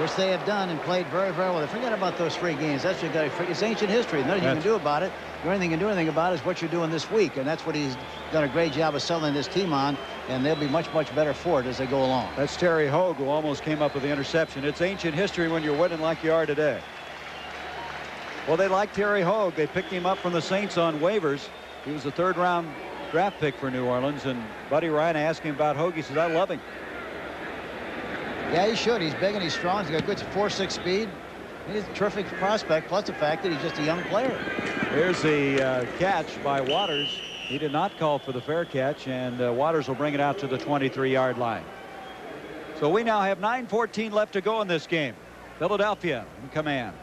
which they have done and played very, very well. They forget about those 3 games. That's what you got to forget. It's ancient history. Nothing you can do about it. The only thing you can do anything about it is what you're doing this week. And that's what he's done a great job of selling this team on. And they'll be much, much better for it as they go along. That's Terry Hogue, who almost came up with the interception. It's ancient history when you're winning like you are today. Well, they like Terry Hogue. They picked him up from the Saints on waivers. He was a 3rd-round draft pick for New Orleans. And Buddy Ryan asked him about Hogue. He says, I love him. Yeah, he should. He's big and he's strong. He's got good 4.6 speed. He's a terrific prospect, plus the fact that he's just a young player. Here's the catch by Waters. He did not call for the fair catch, and Waters will bring it out to the 23-yard line. So we now have 9:14 left to go in this game. Philadelphia in command.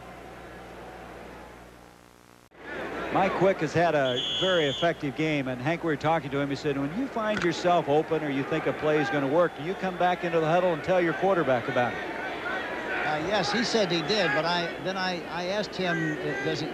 Mike Quick has had a very effective game, and Hank, we were talking to him. He said, when you find yourself open or you think a play is going to work, do you come back into the huddle and tell your quarterback about it? Yes, he said he did, but I asked him,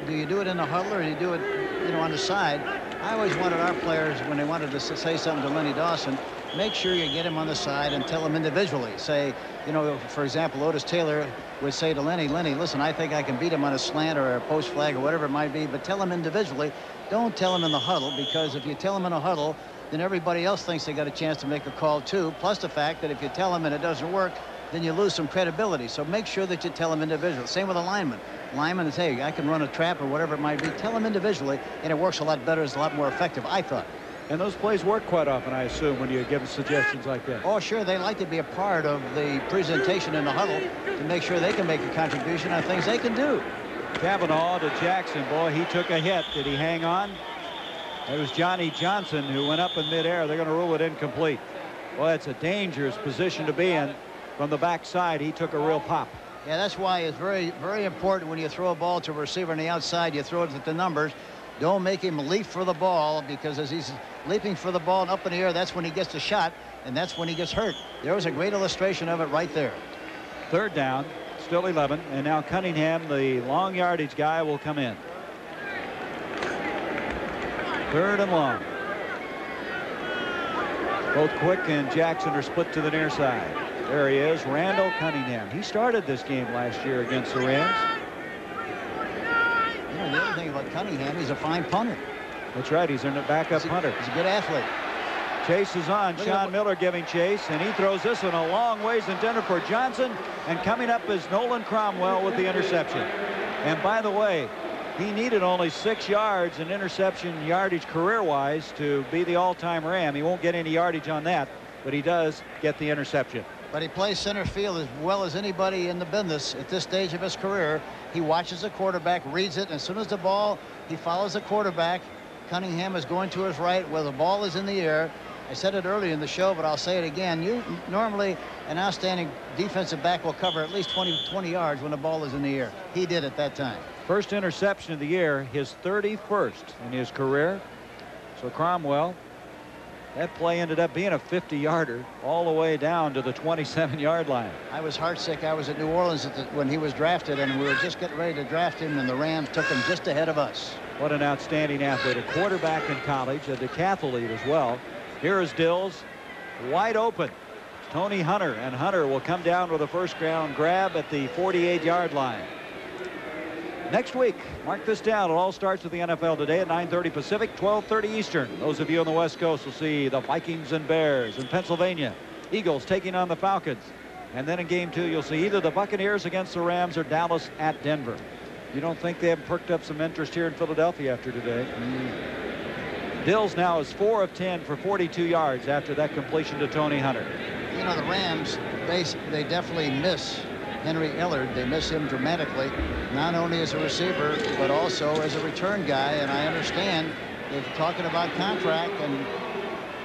do you do it in the huddle or do you do it, you know, on the side? I always wanted our players, when they wanted to say something to Lenny Dawson, make sure you get him on the side and tell him individually. Say, you know, for example, Otis Taylor would say to Lenny, listen, I think I can beat him on a slant or a post flag or whatever it might be, but tell him individually. Don't tell him in the huddle, because if you tell him in a huddle, then everybody else thinks they got a chance to make a call too, plus the fact that if you tell him and it doesn't work, then you lose some credibility. So make sure that you tell them individually. Same with a lineman. Lineman is, hey, I can run a trap or whatever it might be. Tell them individually, and it works a lot better. It's a lot more effective, I thought. And those plays work quite often, I assume, when you give them suggestions like that. Oh, sure. They like to be a part of the presentation in the huddle to make sure they can make a contribution on things they can do. Kavanaugh to Jackson. Boy, he took a hit. Did he hang on? It was Johnny Johnson who went up in midair. They're going to rule it incomplete. Well, that's a dangerous position to be in. From the backside, he took a real pop. Yeah, that's why it's very, very important when you throw a ball to a receiver on the outside, you throw it at the numbers. Don't make him leap for the ball, because as he's leaping for the ball and up in the air, that's when he gets the shot, and that's when he gets hurt. There was a great illustration of it right there. Third down, still 11, and now Cunningham, the long yardage guy, will come in. Third and long. Both Quick and Jackson are split to the near side. There he is, Randall Cunningham. He started this game last year against the Rams. You know, the other thing about Cunningham, he's a fine punter. That's right, he's a backup punter. He's a good athlete. Chase is on. Sean Miller giving chase, and he throws this one a long ways intended for Johnson, and coming up is Nolan Cromwell with the interception. And by the way, he needed only 6 yards in interception yardage career-wise to be the all-time Ram. He won't get any yardage on that, but he does get the interception. But he plays center field as well as anybody in the business at this stage of his career. He watches the quarterback, reads it, and as soon as the ball, he follows the quarterback. Cunningham is going to his right where the ball is in the air. I said it earlier in the show, but I'll say it again. Normally, an outstanding defensive back will cover at least 20 yards when the ball is in the air. He did at that time. First interception of the year, his 31st in his career. So Cromwell, that play ended up being a 50-yarder all the way down to the 27-yard line. I was heartsick. I was at New Orleans when he was drafted, and we were just getting ready to draft him, and the Rams took him just ahead of us. What an outstanding athlete. A quarterback in college, a decathlete as well. Here is Dills, wide open. Tony Hunter, and Hunter will come down with a first-round grab at the 48-yard line. Next week, mark this down, it all starts with the NFL today at 9:30 Pacific, 12:30 Eastern. Those of you on the West Coast will see the Vikings and Bears in Pennsylvania. Eagles taking on the Falcons. And then in game 2, you'll see either the Buccaneers against the Rams or Dallas at Denver. You don't think they have perked up some interest here in Philadelphia after today? Dills now is 4 of 10 for 42 yards after that completion to Tony Hunter. You know, the Rams, they definitely miss Henry Ellard. They miss him dramatically, not only as a receiver, but also as a return guy. And I understand they're talking about contract, and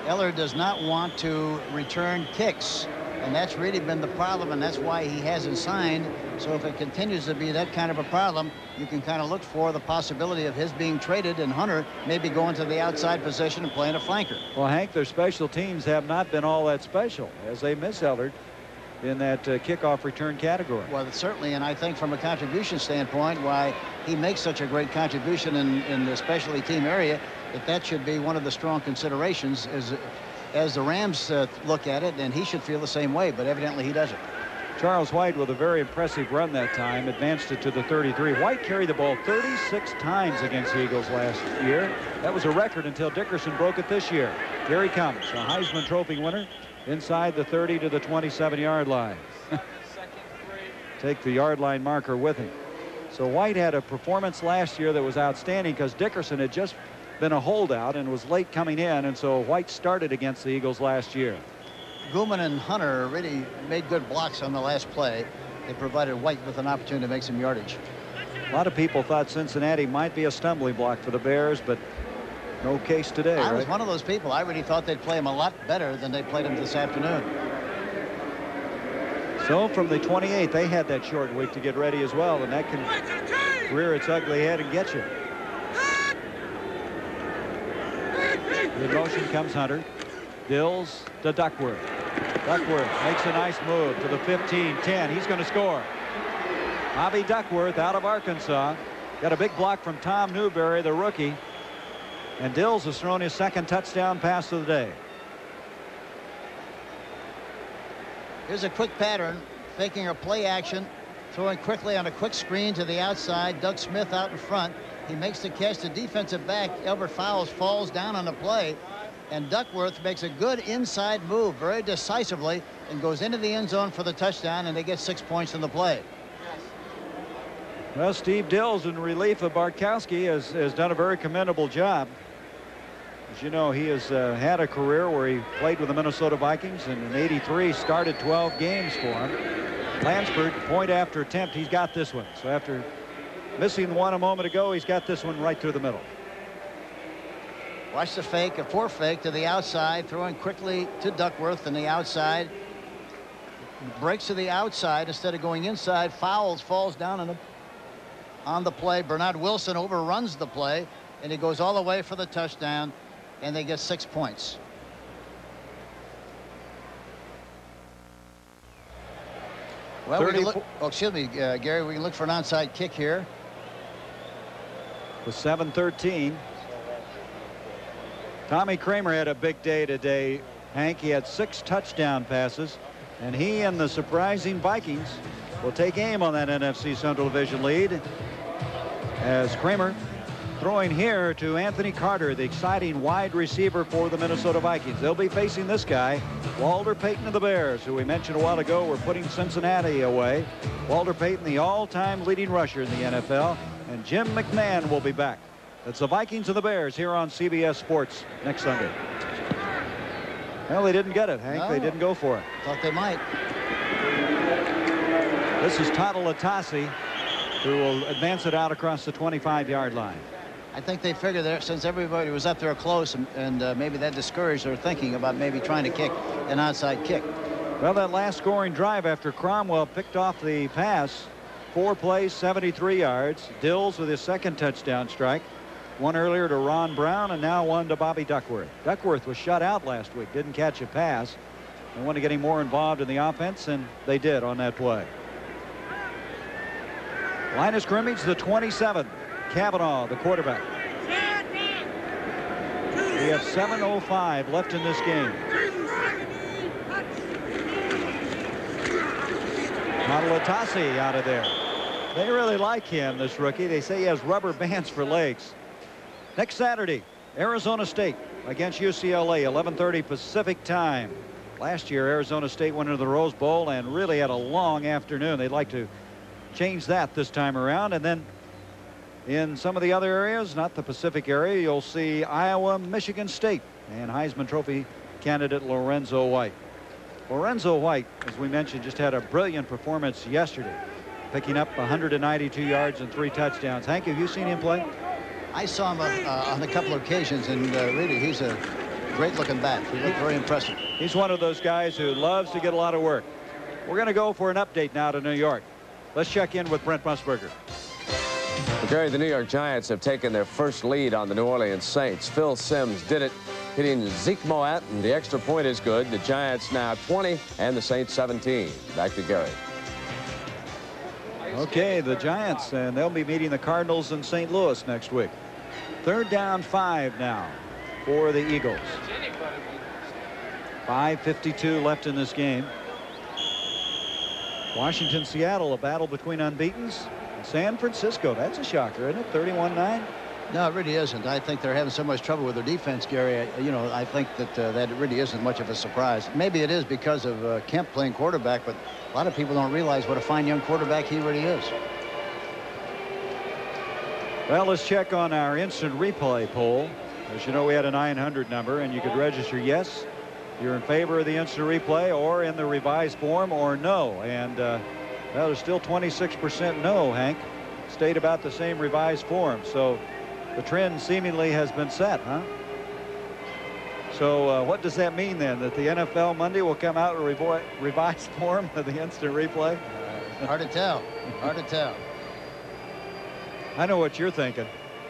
Ellard does not want to return kicks. And that's really been the problem, and that's why he hasn't signed. So if it continues to be that kind of a problem, you can kind of look for the possibility of his being traded and Hunter maybe going to the outside position and playing a flanker. Well, Hank, their special teams have not been all that special as they miss Ellard in that kickoff return category. Well, certainly, and I think from a contribution standpoint, why he makes such a great contribution in the specialty team area, that should be one of the strong considerations as the Rams look at it, and he should feel the same way, but evidently he doesn't. Charles White with a very impressive run that time, advanced it to the 33. White carried the ball 36 times against the Eagles last year. That was a record until Dickerson broke it this year. Here he comes, a Heisman Trophy winner, inside the 30 to the 27-yard line. Take the yard line marker with him. So White had a performance last year that was outstanding because Dickerson had just been a holdout and was late coming in, and so White started against the Eagles last year. Gooman and Hunter really made good blocks on the last play. They provided White with an opportunity to make some yardage. A lot of people thought Cincinnati might be a stumbling block for the Bears, but no case today. I was right? one of those people. I really thought they'd play him a lot better than they played him this afternoon. So from the 28, they had that short week to get ready as well, and that can rear its ugly head and get you. In motion comes Hunter. Dills to Duckworth. Duckworth makes a nice move to the 15-10. He's going to score. Bobby Duckworth out of Arkansas. Got a big block from Tom Newberry, the rookie. And Dills has thrown his second touchdown pass of the day. Here's a quick pattern, faking a play action, throwing quickly on a quick screen to the outside. Doug Smith out in front. He makes the catch. The defensive back, Albert Fowles, falls down on the play. And Duckworth makes a good inside move very decisively and goes into the end zone for the touchdown, and they get 6 points in the play. Well, Steve Dills in relief of Bartkowski has done a very commendable job. As you know, he has had a career where he played with the Minnesota Vikings, and in '83 started 12 games for him. Lansford, point after attempt, he's got this one. So after missing one a moment ago, he's got this one right through the middle. Watch the fake, a four fake to the outside, throwing quickly to Duckworth on the outside. Breaks to the outside instead of going inside. Fouls, falls down on the play. Bernard Wilson overruns the play, and he goes all the way for the touchdown, and they get 6 points. Well, we can look, excuse me, Gary, we can look for an onside kick here. With 7:13. Tommy Kramer had a big day today, Hank. He had 6 touchdown passes, and he and the surprising Vikings will take aim on that NFC Central Division lead, as Kramer throwing here to Anthony Carter, the exciting wide receiver for the Minnesota Vikings. They'll be facing this guy, Walter Payton of the Bears, who we mentioned a while ago were putting Cincinnati away. Walter Payton, the all-time leading rusher in the NFL, and Jim McMahon will be back. It's the Vikings and the Bears here on CBS Sports next Sunday. Well, they didn't get it, Hank. No. They didn't go for it. Thought they might. This is Tatalatasi, who will advance it out across the 25-yard line. I think they figured that since everybody was up there close, and maybe that discouraged their thinking about maybe trying to kick an onside kick. Well, that last scoring drive after Cromwell picked off the pass, 4 plays, 73 yards. Dills with his second touchdown strike. One earlier to Ron Brown, and now one to Bobby Duckworth. Duckworth was shut out last week, didn't catch a pass. They wanted to get him more involved in the offense, and they did on that play. Line of scrimmage, the 27. Kavanaugh, the quarterback. We have 7:05 left in this game. Tatalatasi out of there. They really like him, this rookie. They say he has rubber bands for legs. Next Saturday, Arizona State against UCLA, 11:30 Pacific time. Last year, Arizona State went into the Rose Bowl and really had a long afternoon. They'd like to change that this time around. And then in some of the other areas, not the Pacific area, you'll see Iowa, Michigan State, and Heisman Trophy candidate Lorenzo White. Lorenzo White, as we mentioned, just had a brilliant performance yesterday, picking up 192 yards and 3 touchdowns. Hank, have you seen him play? I saw him on a couple of occasions, and really, he's a great-looking back. He looked very impressive. He's one of those guys who loves to get a lot of work. We're going to go for an update now to New York. Let's check in with Brent Musburger. Gary, the New York Giants have taken their first lead on the New Orleans Saints. Phil Simms did it, hitting Zeke Moat, and the extra point is good. The Giants now 20 and the Saints 17. Back to Gary. Okay, the Giants, and they'll be meeting the Cardinals in St. Louis next week. 3rd down 5 now for the Eagles. 5:52 left in this game. Washington, Seattle, a battle between unbeatens. San Francisco, that's a shocker, isn't it? 31-9. No, it really isn't. I think they're having so much trouble with their defense, Gary. You know, I think that that really isn't much of a surprise. Maybe it is because of Kemp playing quarterback, but a lot of people don't realize what a fine young quarterback he really is. Well, let's check on our instant replay poll. As you know, we had a 900 number, and you could register yes, you're in favor of the instant replay, or in the revised form, or no. And well, there's still 26% no, Hank. Stayed about the same revised form. So the trend seemingly has been set, huh? So what does that mean then? That the NFL Monday will come out in revised form of the instant replay? Hard to tell. Hard to tell. I know what you're thinking.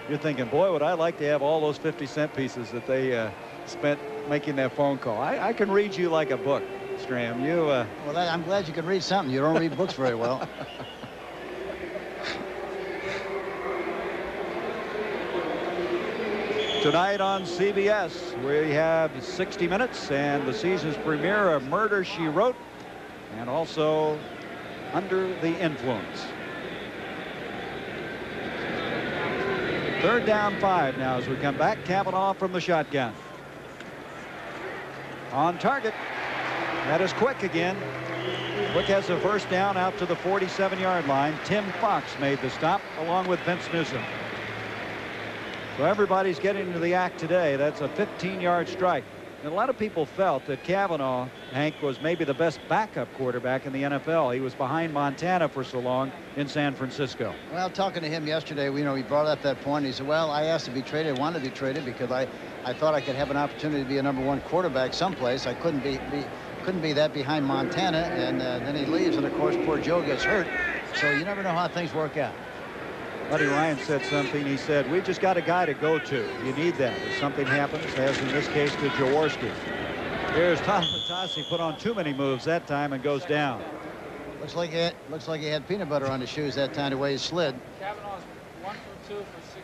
You're thinking, boy, would I like to have all those 50-cent pieces that they spent making that phone call. I can read you like a book, Stram. You. Well, I'm glad you can read something. You don't read books very well. Tonight on CBS, we have 60 Minutes and the season's premiere of Murder, She Wrote, and also Under the Influence. 3rd down 5 now as we come back. Kavanaugh from the shotgun. On target. That is Quick again. Quick has the first down out to the 47-yard line. Tim Fox made the stop along with Vince Newsom. So everybody's getting into the act today. That's a 15-yard strike. And a lot of people felt that Kavanaugh, Hank, was maybe the best backup quarterback in the NFL. He was behind Montana for so long in San Francisco. Well, talking to him yesterday, he brought up that point. He said, well, I asked to be traded, wanted to be traded because I thought I could have an opportunity to be a #1 quarterback someplace. I couldn't be that behind Montana. And then he leaves, and of course, poor Joe gets hurt. So you never know how things work out. Buddy Ryan said something. He said, we just got a guy to go to. You need that. If something happens, as in this case to Jaworski. Here's Tom Patasi, put on too many moves that time and goes down. Looks like he had peanut butter on his shoes that time, the way he slid. Kavanaugh's 1 for 2 for 16.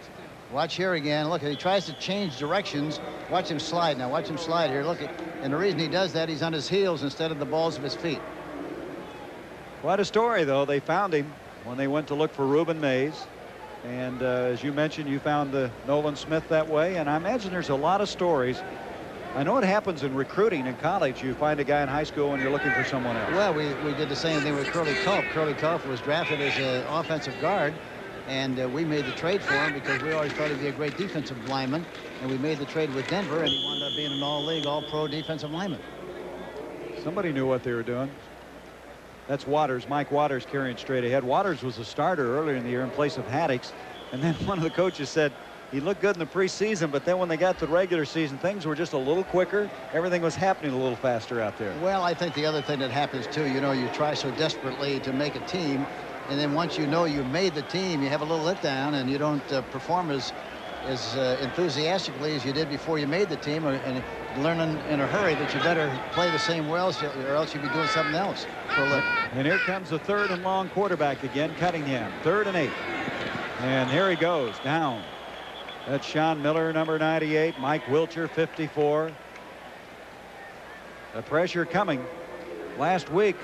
Watch here again. Look, he tries to change directions. Watch him slide now. Watch him slide here. Look, and the reason he does that, he's on his heels instead of the balls of his feet. Quite a story, though. They found him when they went to look for Reuben Mays. And as you mentioned, you found Nolan Smith that way. And I imagine there's a lot of stories. I know it happens in recruiting in college. You find a guy in high school and you're looking for someone else. Well, we did the same thing with Curly Culp. Curly Culp was drafted as an offensive guard. And we made the trade for him because we always thought he'd be a great defensive lineman. And we made the trade with Denver, and he wound up being an all-league, all-pro defensive lineman. Somebody knew what they were doing. That's Waters, Mike Waters, carrying straight ahead. Waters was a starter earlier in the year in place of Haddix. And then one of the coaches said he looked good in the preseason, but then when they got to the regular season, things were just a little quicker. Everything was happening a little faster out there. Well, I think the other thing that happens, too, you try so desperately to make a team, and then once you know you made the team, you have a little letdown, and you don't perform as enthusiastically as you did before you made the team, and learning in a hurry that you better play the same way, or else you'll be doing something else for a living. And here comes the 3rd and long quarterback again, Cunningham. 3rd and 8. And here he goes, down. That's Sean Miller, number 98. Mike Wilcher, 54. The pressure coming. Last week,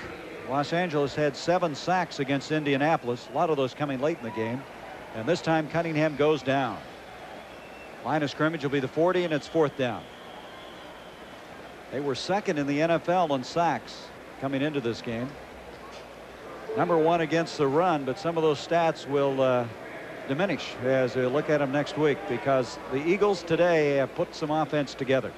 Los Angeles had 7 sacks against Indianapolis. A lot of those coming late in the game. And this time, Cunningham goes down. Line of scrimmage will be the 40, and it's 4th down. They were 2nd in the NFL in sacks coming into this game. Number 1 against the run, but some of those stats will diminish as we look at them next week because the Eagles today have put some offense together.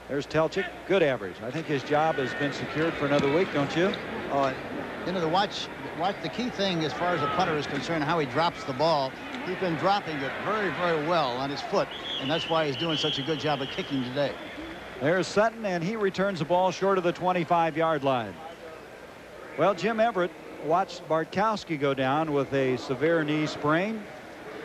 There's Telchik, good average. I think his job has been secured for another week, don't you? Oh, the key thing as far as the punter is concerned, how he drops the ball. He's been dropping it very, very well on his foot, and that's why he's doing such a good job of kicking today. There's Sutton, and he returns the ball short of the 25-yard line. Well, Jim Everett watched Bartkowski go down with a severe knee sprain.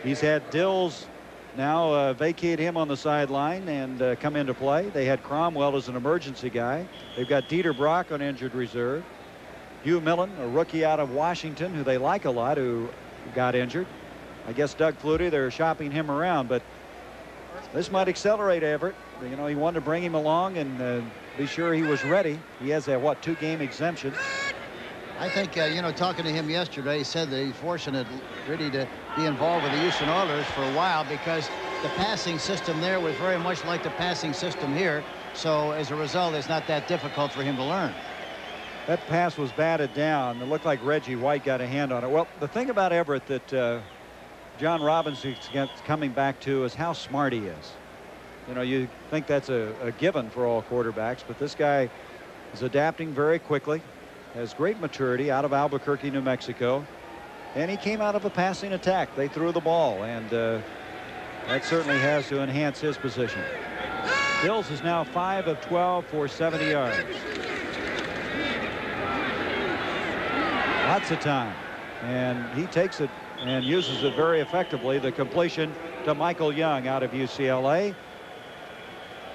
He's had Dills now vacate him on the sideline and come into play. They had Cromwell as an emergency guy. They've got Dieter Brock on injured reserve. Hugh Millen, a rookie out of Washington who they like a lot, who got injured. I guess Doug Flutie, they're shopping him around, but this might accelerate Everett. You know, he wanted to bring him along and be sure he was ready. He has a, 2-game exemption. I think, talking to him yesterday, he said that he's fortunate really to be involved with the Houston Oilers for a while because the passing system there was very much like the passing system here. So as a result, it's not that difficult for him to learn. That pass was batted down. It looked like Reggie White got a hand on it. Well, the thing about Everett that John Robbins is coming back to is how smart he is. You know, you think that's a given for all quarterbacks, but this guy is adapting very quickly, has great maturity out of Albuquerque, New Mexico, and he came out of a passing attack. They threw the ball, and that certainly has to enhance his position. Dills is now 5 of 12 for 70 yards. Lots of time, and he takes it and uses it very effectively. The completion to Michael Young out of UCLA,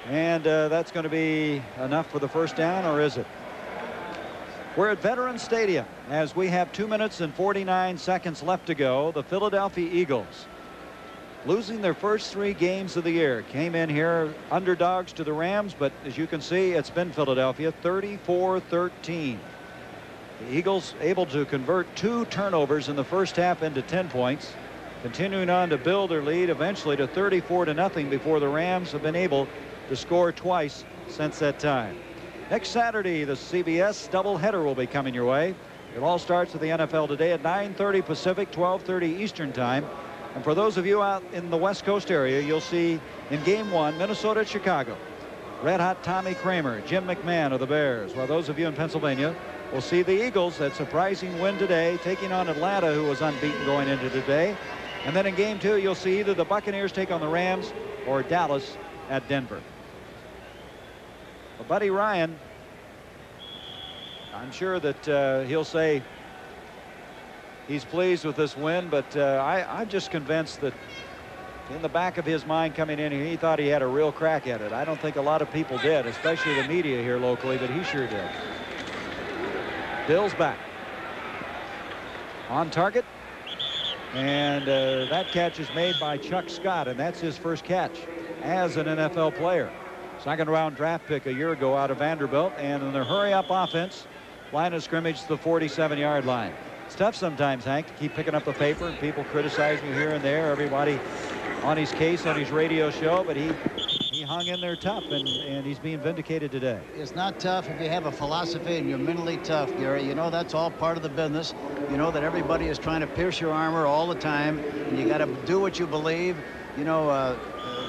and that's going to be enough for the first down, or is it? We're at Veterans Stadium as we have 2 minutes and 49 seconds left to go. The Philadelphia Eagles, losing their first 3 games of the year, came in here underdogs to the Rams, but as you can see, it's been Philadelphia 34-13. The Eagles able to convert 2 turnovers in the first half into 10 points, continuing on to build their lead eventually to 34-0 before the Rams have been able to score twice since that time. Next Saturday, the CBS doubleheader will be coming your way. It all starts with the NFL Today at 9:30 Pacific, 12:30 Eastern Time. And for those of you out in the West Coast area, you'll see in Game 1, Minnesota at Chicago, red hot Tommy Kramer, Jim McMahon of the Bears. While those of you in Pennsylvania will see the Eagles, that surprising win today, taking on Atlanta, who was unbeaten going into today. And then in Game 2, you'll see either the Buccaneers take on the Rams or Dallas at Denver. Well, Buddy Ryan, I'm sure that he'll say he's pleased with this win, but I'm just convinced that in the back of his mind coming in here, he thought he had a real crack at it. I don't think a lot of people did, especially the media here locally, but he sure did. Bill's back. On target. And that catch is made by Chuck Scott, and that's his first catch as an NFL player. Second round draft pick a year ago out of Vanderbilt, and in the hurry-up offense, line of scrimmage to the 47-yard line. It's tough sometimes, Hank, to keep picking up the paper and people criticize you here and there, everybody on his case on his radio show, but he hung in there tough, and he's being vindicated today. It's not tough if you have a philosophy and you're mentally tough, Gary. You know, that's all part of the business. You know that everybody is trying to pierce your armor all the time, and you got to do what you believe. You know, a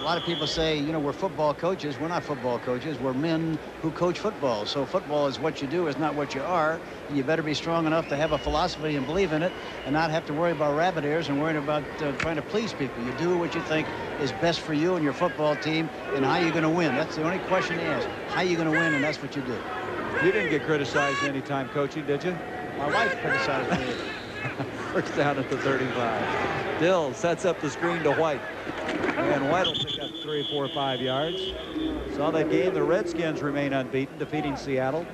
lot of people say, you know, we're football coaches. We're not football coaches. We're men who coach football. So football is what you do, is not what you are. And you better be strong enough to have a philosophy and believe in it, and not have to worry about rabbit ears and worrying about trying to please people. You do what you think is best for you and your football team, and how you're going to win. That's the only question to ask. How you going to win, and that's what you do. You didn't get criticized any time coaching, did you? My wife criticized me. First down at the 35. Dill sets up the screen to White. And White will pick up 3, 4, 5 yards. Saw that game. The Redskins remain unbeaten, defeating Seattle.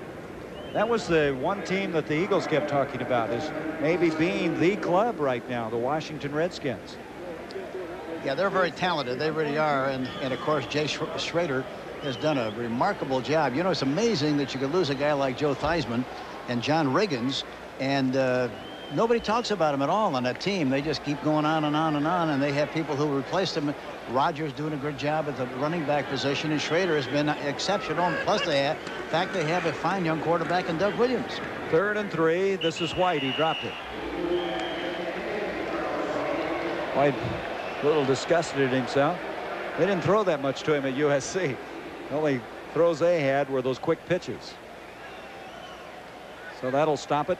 That was the one team that the Eagles kept talking about as maybe being the club right now, the Washington Redskins. Yeah, they're very talented. They really are. And of course, Jay Schrader has done a remarkable job. You know, it's amazing that you could lose a guy like Joe Theismann and John Riggins, and nobody talks about him at all on that team. They just keep going on and on and on, and they have people who replaced him. Rodgers doing a good job at the running back position, and Schrader has been exceptional. Plus, they have a fine young quarterback in Doug Williams. 3rd and 3. This is White. He dropped it. White a little disgusted at himself. They didn't throw that much to him at USC. The only throws they had were those quick pitches. So that'll stop it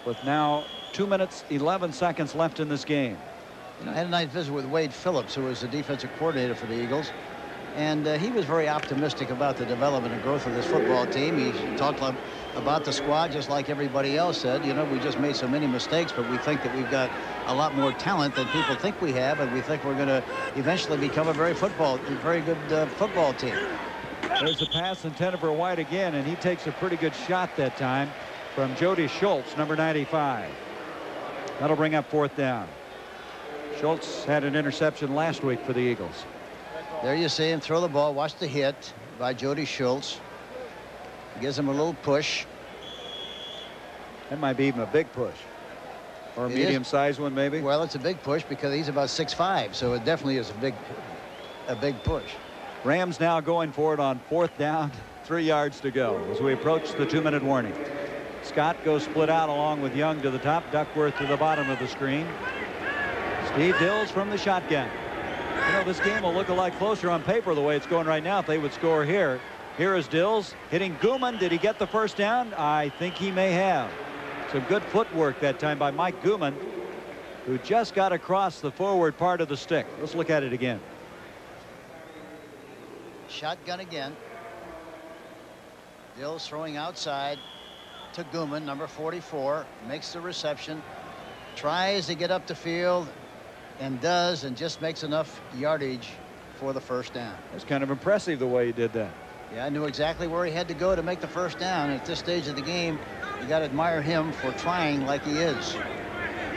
with now 2 minutes 11 seconds left in this game. You know, I had a nice visit with Wade Phillips, who was the defensive coordinator for the Eagles, and he was very optimistic about the development and growth of this football team. He talked about the squad just like everybody else said. You know, we just made so many mistakes, but we think that we've got a lot more talent than people think we have, and we think we're going to eventually become a very good football team. There's a pass intended for White again, and he takes a pretty good shot that time from Jody Schultz, number 95. That'll bring up 4th down. Schultz had an interception last week for the Eagles. There you see him throw the ball. Watch the hit by Jody Schultz. Gives him a little push. That might be even a big push. Or a medium-sized one, maybe. Well, it's a big push because he's about 6'5", so it definitely is a big push. Rams now going for it on 4th down, 3 yards to go as we approach the 2-minute warning. Scott goes split out along with Young to the top, Duckworth to the bottom of the screen. Steve Dills from the shotgun. You know, this game will look a lot closer on paper the way it's going right now if they would score here. Here is Dills hitting Gooman. Did he get the first down? I think he may have. Some good footwork that time by Mike Gooman, who just got across the forward part of the stick. Let's look at it again. Shotgun again. Dills throwing outside to Gooman, number 44, makes the reception, tries to get up the field, and does, and just makes enough yardage for the first down. It's kind of impressive the way he did that. Yeah, I knew exactly where he had to go to make the first down. At this stage of the game, you got to admire him for trying like he is.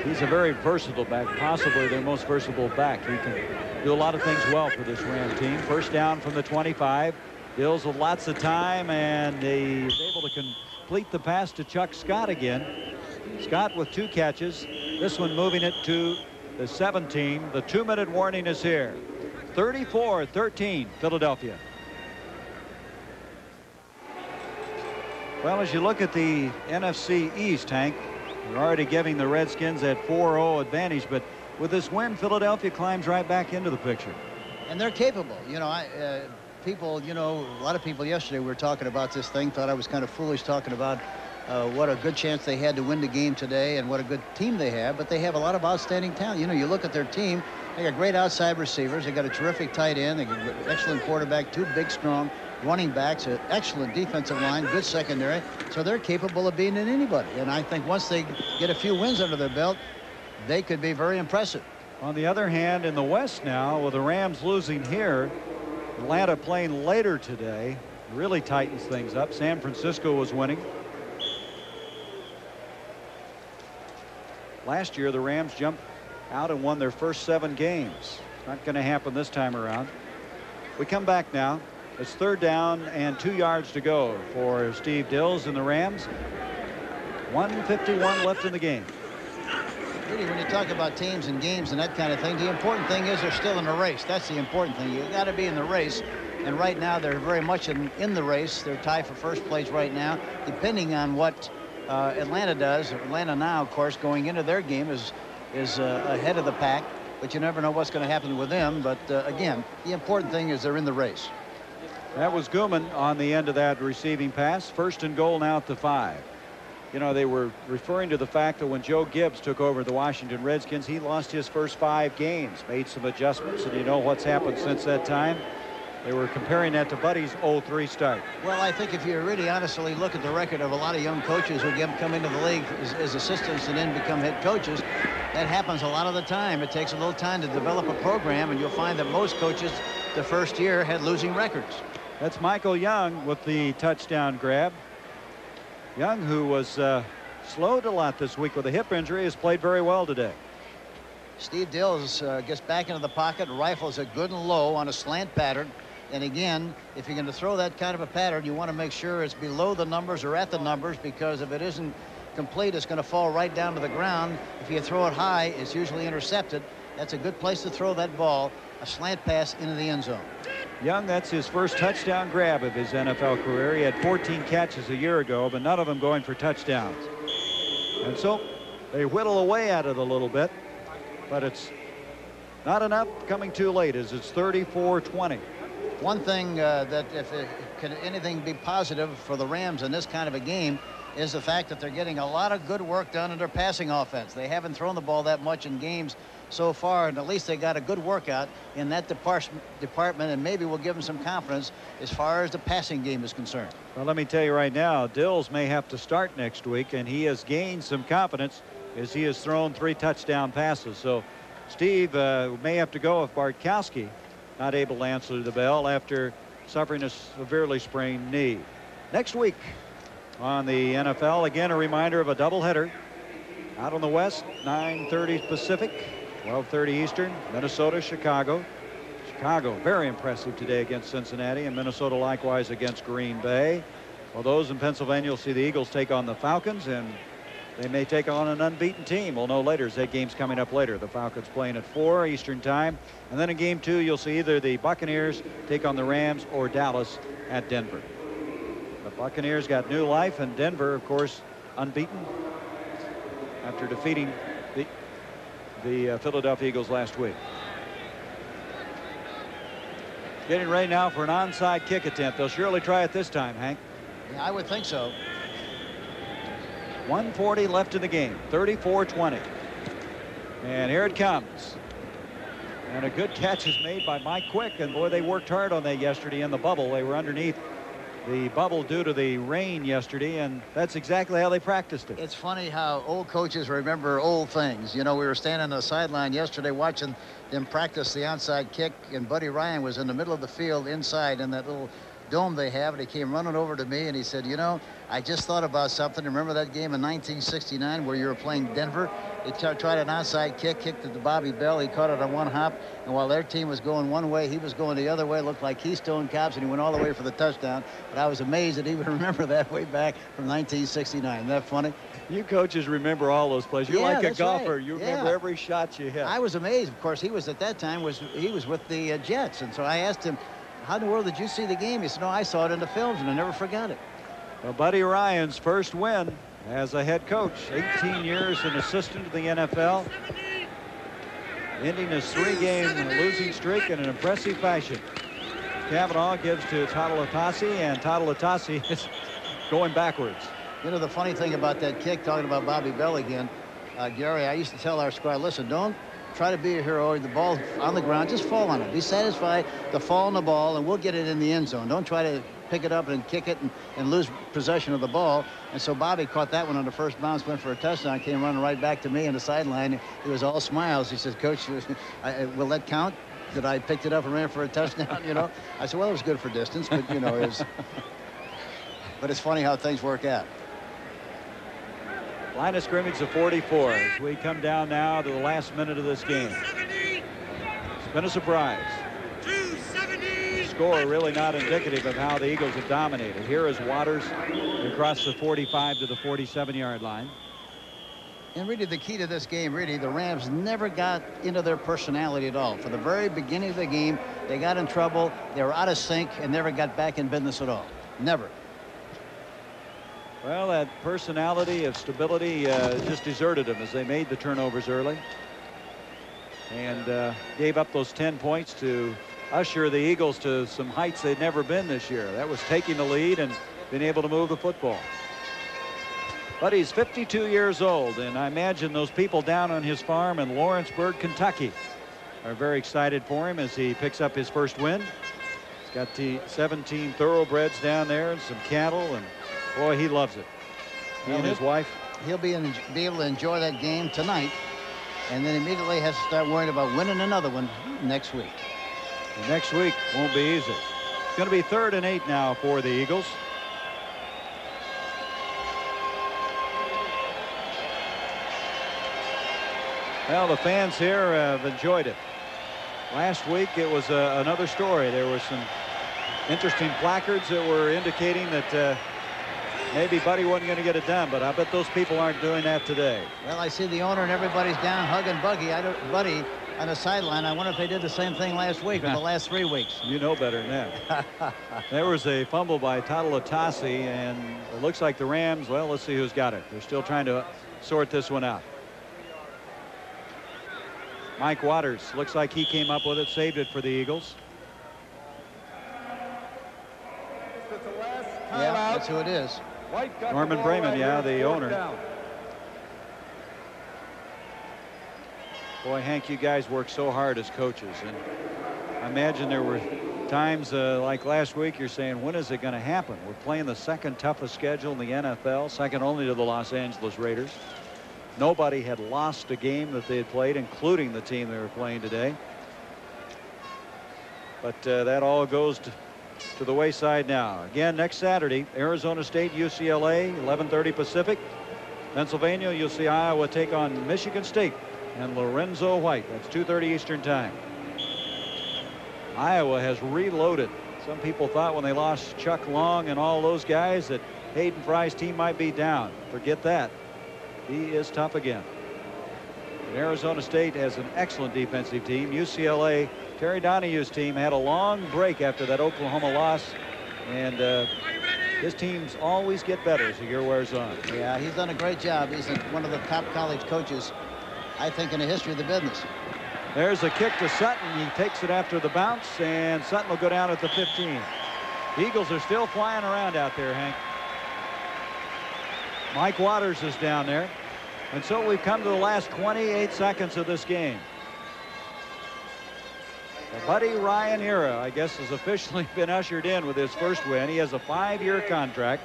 He's a very versatile back, possibly their most versatile back. He can do a lot of things well for this Ram team. First down from the 25. Dills with lots of time, and he's able to complete the pass to Chuck Scott again. Scott with 2 catches. This one moving it to the 17. The 2-minute warning is here. 34-13, Philadelphia. Well, as you look at the NFC East, Hank, we're already giving the Redskins that 4-0 advantage, but with this win, Philadelphia climbs right back into the picture. And they're capable. You know, people, you know, a lot of people yesterday were talking about this thing, thought I was kind of foolish talking about what a good chance they had to win the game today and what a good team they have, but they have a lot of outstanding talent. You know, you look at their team, they got great outside receivers, they got a terrific tight end, they got an excellent quarterback, 2 big, strong running backs, an excellent defensive line, good secondary, so they're capable of beating anybody. And I think once they get a few wins under their belt, they could be very impressive. On the other hand, in the West now, with the Rams losing here, Atlanta playing later today really tightens things up. San Francisco was winning. Last year, the Rams jumped out and won their first 7 games. Not going to happen this time around. We come back now. It's 3rd down and 2 yards to go for Steve Dills and the Rams. 1:51 left in the game. Really, when you talk about teams and games and that kind of thing, the important thing is they're still in the race. That's the important thing. You got to be in the race. And right now, they're very much in the race. They're tied for first place right now, depending on what Atlanta does. Atlanta now, of course, going into their game is ahead of the pack, but you never know what's going to happen with them. But again, the important thing is they're in the race. That was Gooman on the end of that receiving pass. 1st and goal now at the 5. You know, they were referring to the fact that when Joe Gibbs took over the Washington Redskins, he lost his first 5 games, made some adjustments, and you know what's happened since that time. They were comparing that to Buddy's 0-3 start. Well, I think if you really honestly look at the record of a lot of young coaches who come into the league as assistants and then become head coaches, that happens a lot of the time. It takes a little time to develop a program, and you'll find that most coaches the first year had losing records. That's Michael Young with the touchdown grab. Young, who was slowed a lot this week with a hip injury, has played very well today. Steve Dills gets back into the pocket, rifles it good and low on a slant pattern. And again, if you're going to throw that kind of a pattern, you want to make sure it's below the numbers or at the numbers, because if it isn't complete, it's going to fall right down to the ground. If you throw it high, it's usually intercepted. That's a good place to throw that ball, a slant pass into the end zone. Young, that's his first touchdown grab of his NFL career. He had 14 catches a year ago, but none of them going for touchdowns. And so they whittle away at it a little bit, but it's not enough, coming too late as it's 34-20. One thing that if it can anything be positive for the Rams in this kind of a game is the fact that they're getting a lot of good work done in their passing offense. They haven't thrown the ball that much in games so far, and at least they got a good workout in that department, and maybe will give them some confidence as far as the passing game is concerned. Well, let me tell you right now, Dills may have to start next week, and he has gained some confidence as he has thrown 3 touchdown passes. So Steve may have to go if Bartkowski not able to answer the bell after suffering a severely sprained knee. Next week on the NFL, again, a reminder of a doubleheader out on the West, 9:30 Pacific, 12:30 Eastern, Minnesota, Chicago. Chicago very impressive today against Cincinnati, and Minnesota likewise against Green Bay. Well, those in Pennsylvania will see the Eagles take on the Falcons, and they may take on an unbeaten team. We'll know later as that game's coming up later. The Falcons playing at 4 Eastern time. And then in game 2, you'll see either the Buccaneers take on the Rams or Dallas at Denver. The Buccaneers got new life, and Denver, of course, unbeaten after defeating the Philadelphia Eagles last week. Getting ready now for an onside kick attempt. They'll surely try it this time, Hank. Yeah, I would think so. 1:40 left in the game, 34-20. And here it comes. And a good catch is made by Mike Quick, and boy, they worked hard on that yesterday in the bubble. They were underneath the bubble due to the rain yesterday, and that's exactly how they practiced it. It's funny how old coaches remember old things. You know, we were standing on the sideline yesterday watching them practice the onside kick, and Buddy Ryan was in the middle of the field inside in that little dome they have, and he came running over to me and he said, you know, I just thought about something. Remember that game in 1969 where you were playing Denver? They tried an onside kick, kicked it to Bobby Bell. He caught it on one hop, and while their team was going one way, he was going the other way. It looked like Keystone Cops, and he went all the way for the touchdown. But I was amazed that he would remember that way back from 1969. Isn't that funny? You coaches remember all those plays. You're like a golfer. Right. You remember every shot you hit. I was amazed. Of course, he was at that time he was with the Jets, and so I asked him, how in the world did you see the game? He said, no, I saw it in the films, and I never forgot it. Well, Buddy Ryan's first win as a head coach, 18 years an assistant to the NFL. ending his 3-game losing streak in an impressive fashion. Kavanaugh gives to Tatalatasi, and Tatalatasi is going backwards. You know, the funny thing about that kick, talking about Bobby Bell again, Gary, I used to tell our squad, listen, don't try to be a hero. The ball on the ground, just fall on it. Be satisfied to fall on the ball, and we'll get it in the end zone. Don't try to pick it up and kick it and lose possession of the ball. And so Bobby caught that one on the first bounce, went for a touchdown, came running right back to me on the sideline. He was all smiles. He says, Coach, will that count? That I picked it up and ran for a touchdown, you know? I said, well, it was good for distance, but, you know, it was... But it's funny how things work out. Line of scrimmage of 44 as we come down now to the last minute of this game. It's been a surprise. Score really not indicative of how the Eagles have dominated. Here is Waters across the 45 to the 47-yard line. And really the key to this game, really, the Rams never got into their personality at all. From the very beginning of the game, they got in trouble, they were out of sync, and never got back in business at all. Never. Well, that personality of stability just deserted them as they made the turnovers early. And gave up those 10 points to usher the Eagles to some heights they'd never been this year. That was taking the lead and being able to move the football. But he's 52 years old, and I imagine those people down on his farm in Lawrenceburg, Kentucky, are very excited for him as he picks up his first win. He's got the 17 thoroughbreds down there and some cattle, and boy, he loves it. He and his wife. He'll be able to enjoy that game tonight, and then immediately has to start worrying about winning another one next week. And next week won't be easy. It's going to be 3rd and 8 now for the Eagles. Well, the fans here have enjoyed it. Last week it was another story. There were some interesting placards that were indicating that maybe Buddy wasn't going to get it done, but I bet those people aren't doing that today. Well, I see the owner and everybody's down hugging Buddy on the sideline. I wonder if they did the same thing last week or the last 3 weeks. You know better than that. There was a fumble by Tatalatasi, and it looks like the Rams, well, let's see who's got it. They're still trying to sort this one out. Mike Waters looks like he came up with it, saved it for the Eagles. Yeah, that's who it is. Norman Bremen, yeah, the owner. Boy, Hank, you guys work so hard as coaches, and I imagine there were times like last week you're saying, when is it going to happen? We're playing the 2nd toughest schedule in the NFL, second only to the Los Angeles Raiders. Nobody had lost a game that they had played, including the team they were playing today. But that all goes to the wayside now. Again, next Saturday, Arizona State, UCLA, 11:30 Pacific. Pennsylvania, you'll see Iowa take on Michigan State and Lorenzo White. That's 2:30 Eastern time. Iowa has reloaded. Some people thought when they lost Chuck Long and all those guys that Hayden Fry's team might be down. Forget that. He is tough again. And Arizona State has an excellent defensive team. UCLA, Terry Donahue's team had a long break after that Oklahoma loss, and his teams always get better as the year wears on. Yeah, he's done a great job. He's one of the top college coaches, I think, in the history of the business. There's a kick to Sutton. He takes it after the bounce, and Sutton will go down at the 15. The Eagles are still flying around out there, Hank. Mike Waters is down there. And so we've come to the last 28 seconds of this game. The Buddy Ryan era, I guess, has officially been ushered in with his first win. He has a 5-year contract.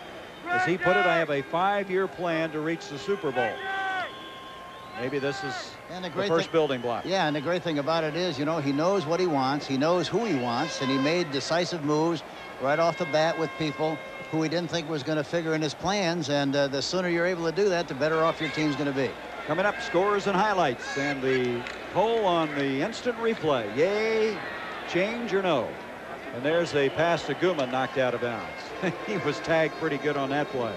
As he put it, I have a 5-year plan to reach the Super Bowl. Maybe this is the first building block. Yeah, and the great thing about it is, you know, he knows what he wants. He knows who he wants, and he made decisive moves right off the bat with people who he didn't think was going to figure in his plans, and the sooner you're able to do that, the better off your team's going to be. Coming up, scores and highlights, and the poll on the instant replay. Yay, change or no? And there's a pass to Guma knocked out of bounds. He was tagged pretty good on that play.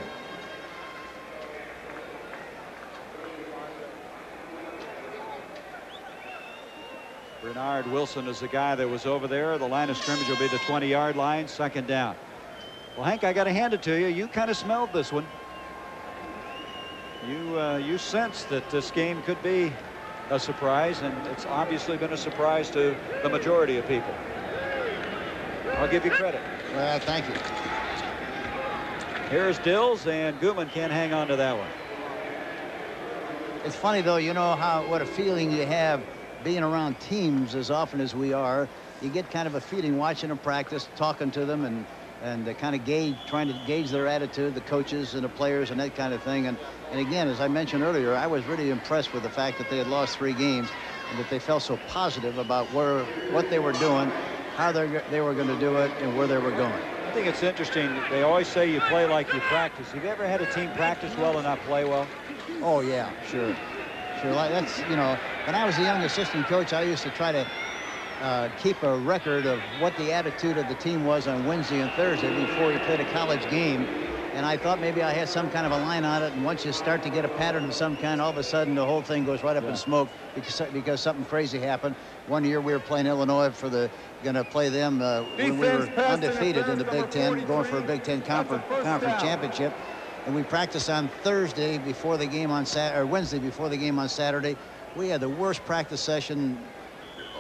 Bernard Wilson is the guy that was over there. The line of scrimmage will be the 20-yard line, 2nd down. Well, Hank, I got to hand it to you. You kind of smelled this one. You sensed that this game could be a surprise, and it's obviously been a surprise to the majority of people. I'll give you credit. Well, thank you. Here's Dills, and Gooman can't hang on to that one. It's funny, though, you know what a feeling you have being around teams as often as we are. You get kind of a feeling watching them practice, talking to them, and kind of trying to gauge their attitude, the coaches and the players and that kind of thing. And again, as I mentioned earlier, I was really impressed with the fact that they had lost 3 games and that they felt so positive about what they were doing, how they were going to do it, and where they were going. I think it's interesting. They always say you play like you practice. Have you ever had a team practice well and not play well? Oh, yeah, sure. Like that's, you know, when I was a young assistant coach, I used to try to keep a record of what the attitude of the team was on Wednesday and Thursday before you played a college game. And I thought maybe I had some kind of a line on it. And once you start to get a pattern of some kind, all of a sudden the whole thing goes right up in smoke because something crazy happened. One year we were playing Illinois going to play them when we were undefeated in the Big Ten, going for a Big Ten conference championship. And we practiced on Thursday before the game on Wednesday before the game on Saturday. We had the worst practice session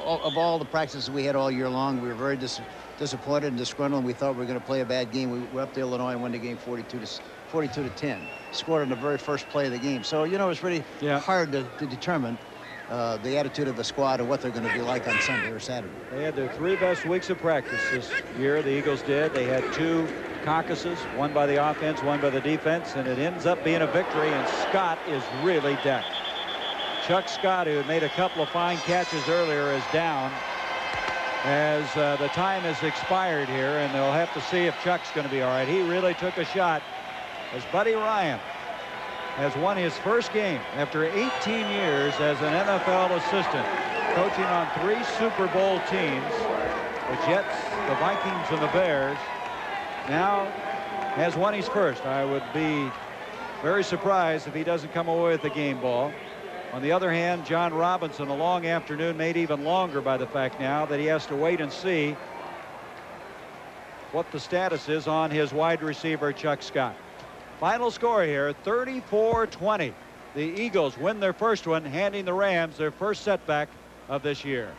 of all the practices we had all year long. We were very disappointed and disgruntled, and we thought we were going to play a bad game. We went up to Illinois and won the game 42-10. Scored on the very first play of the game. So, you know, it's really hard to determine the attitude of the squad and what they're going to be like on Sunday or Saturday. They had their 3 best weeks of practice this year. The Eagles did. They had 2 caucuses, one by the offense, one by the defense, and it ends up being a victory, and Scott is really decked. Chuck Scott, who had made a couple of fine catches earlier, is down as the time has expired here, and they'll have to see if Chuck's going to be all right. He really took a shot as Buddy Ryan has won his first game after 18 years as an NFL assistant, coaching on 3 Super Bowl teams, the Jets, the Vikings, and the Bears. Now has won his first. I would be very surprised if he doesn't come away with the game ball. On the other hand, John Robinson, a long afternoon made even longer by the fact now that he has to wait and see what the status is on his wide receiver, Chuck Scott. Final score here, 34-20. The Eagles win their first one, handing the Rams their first setback of this year.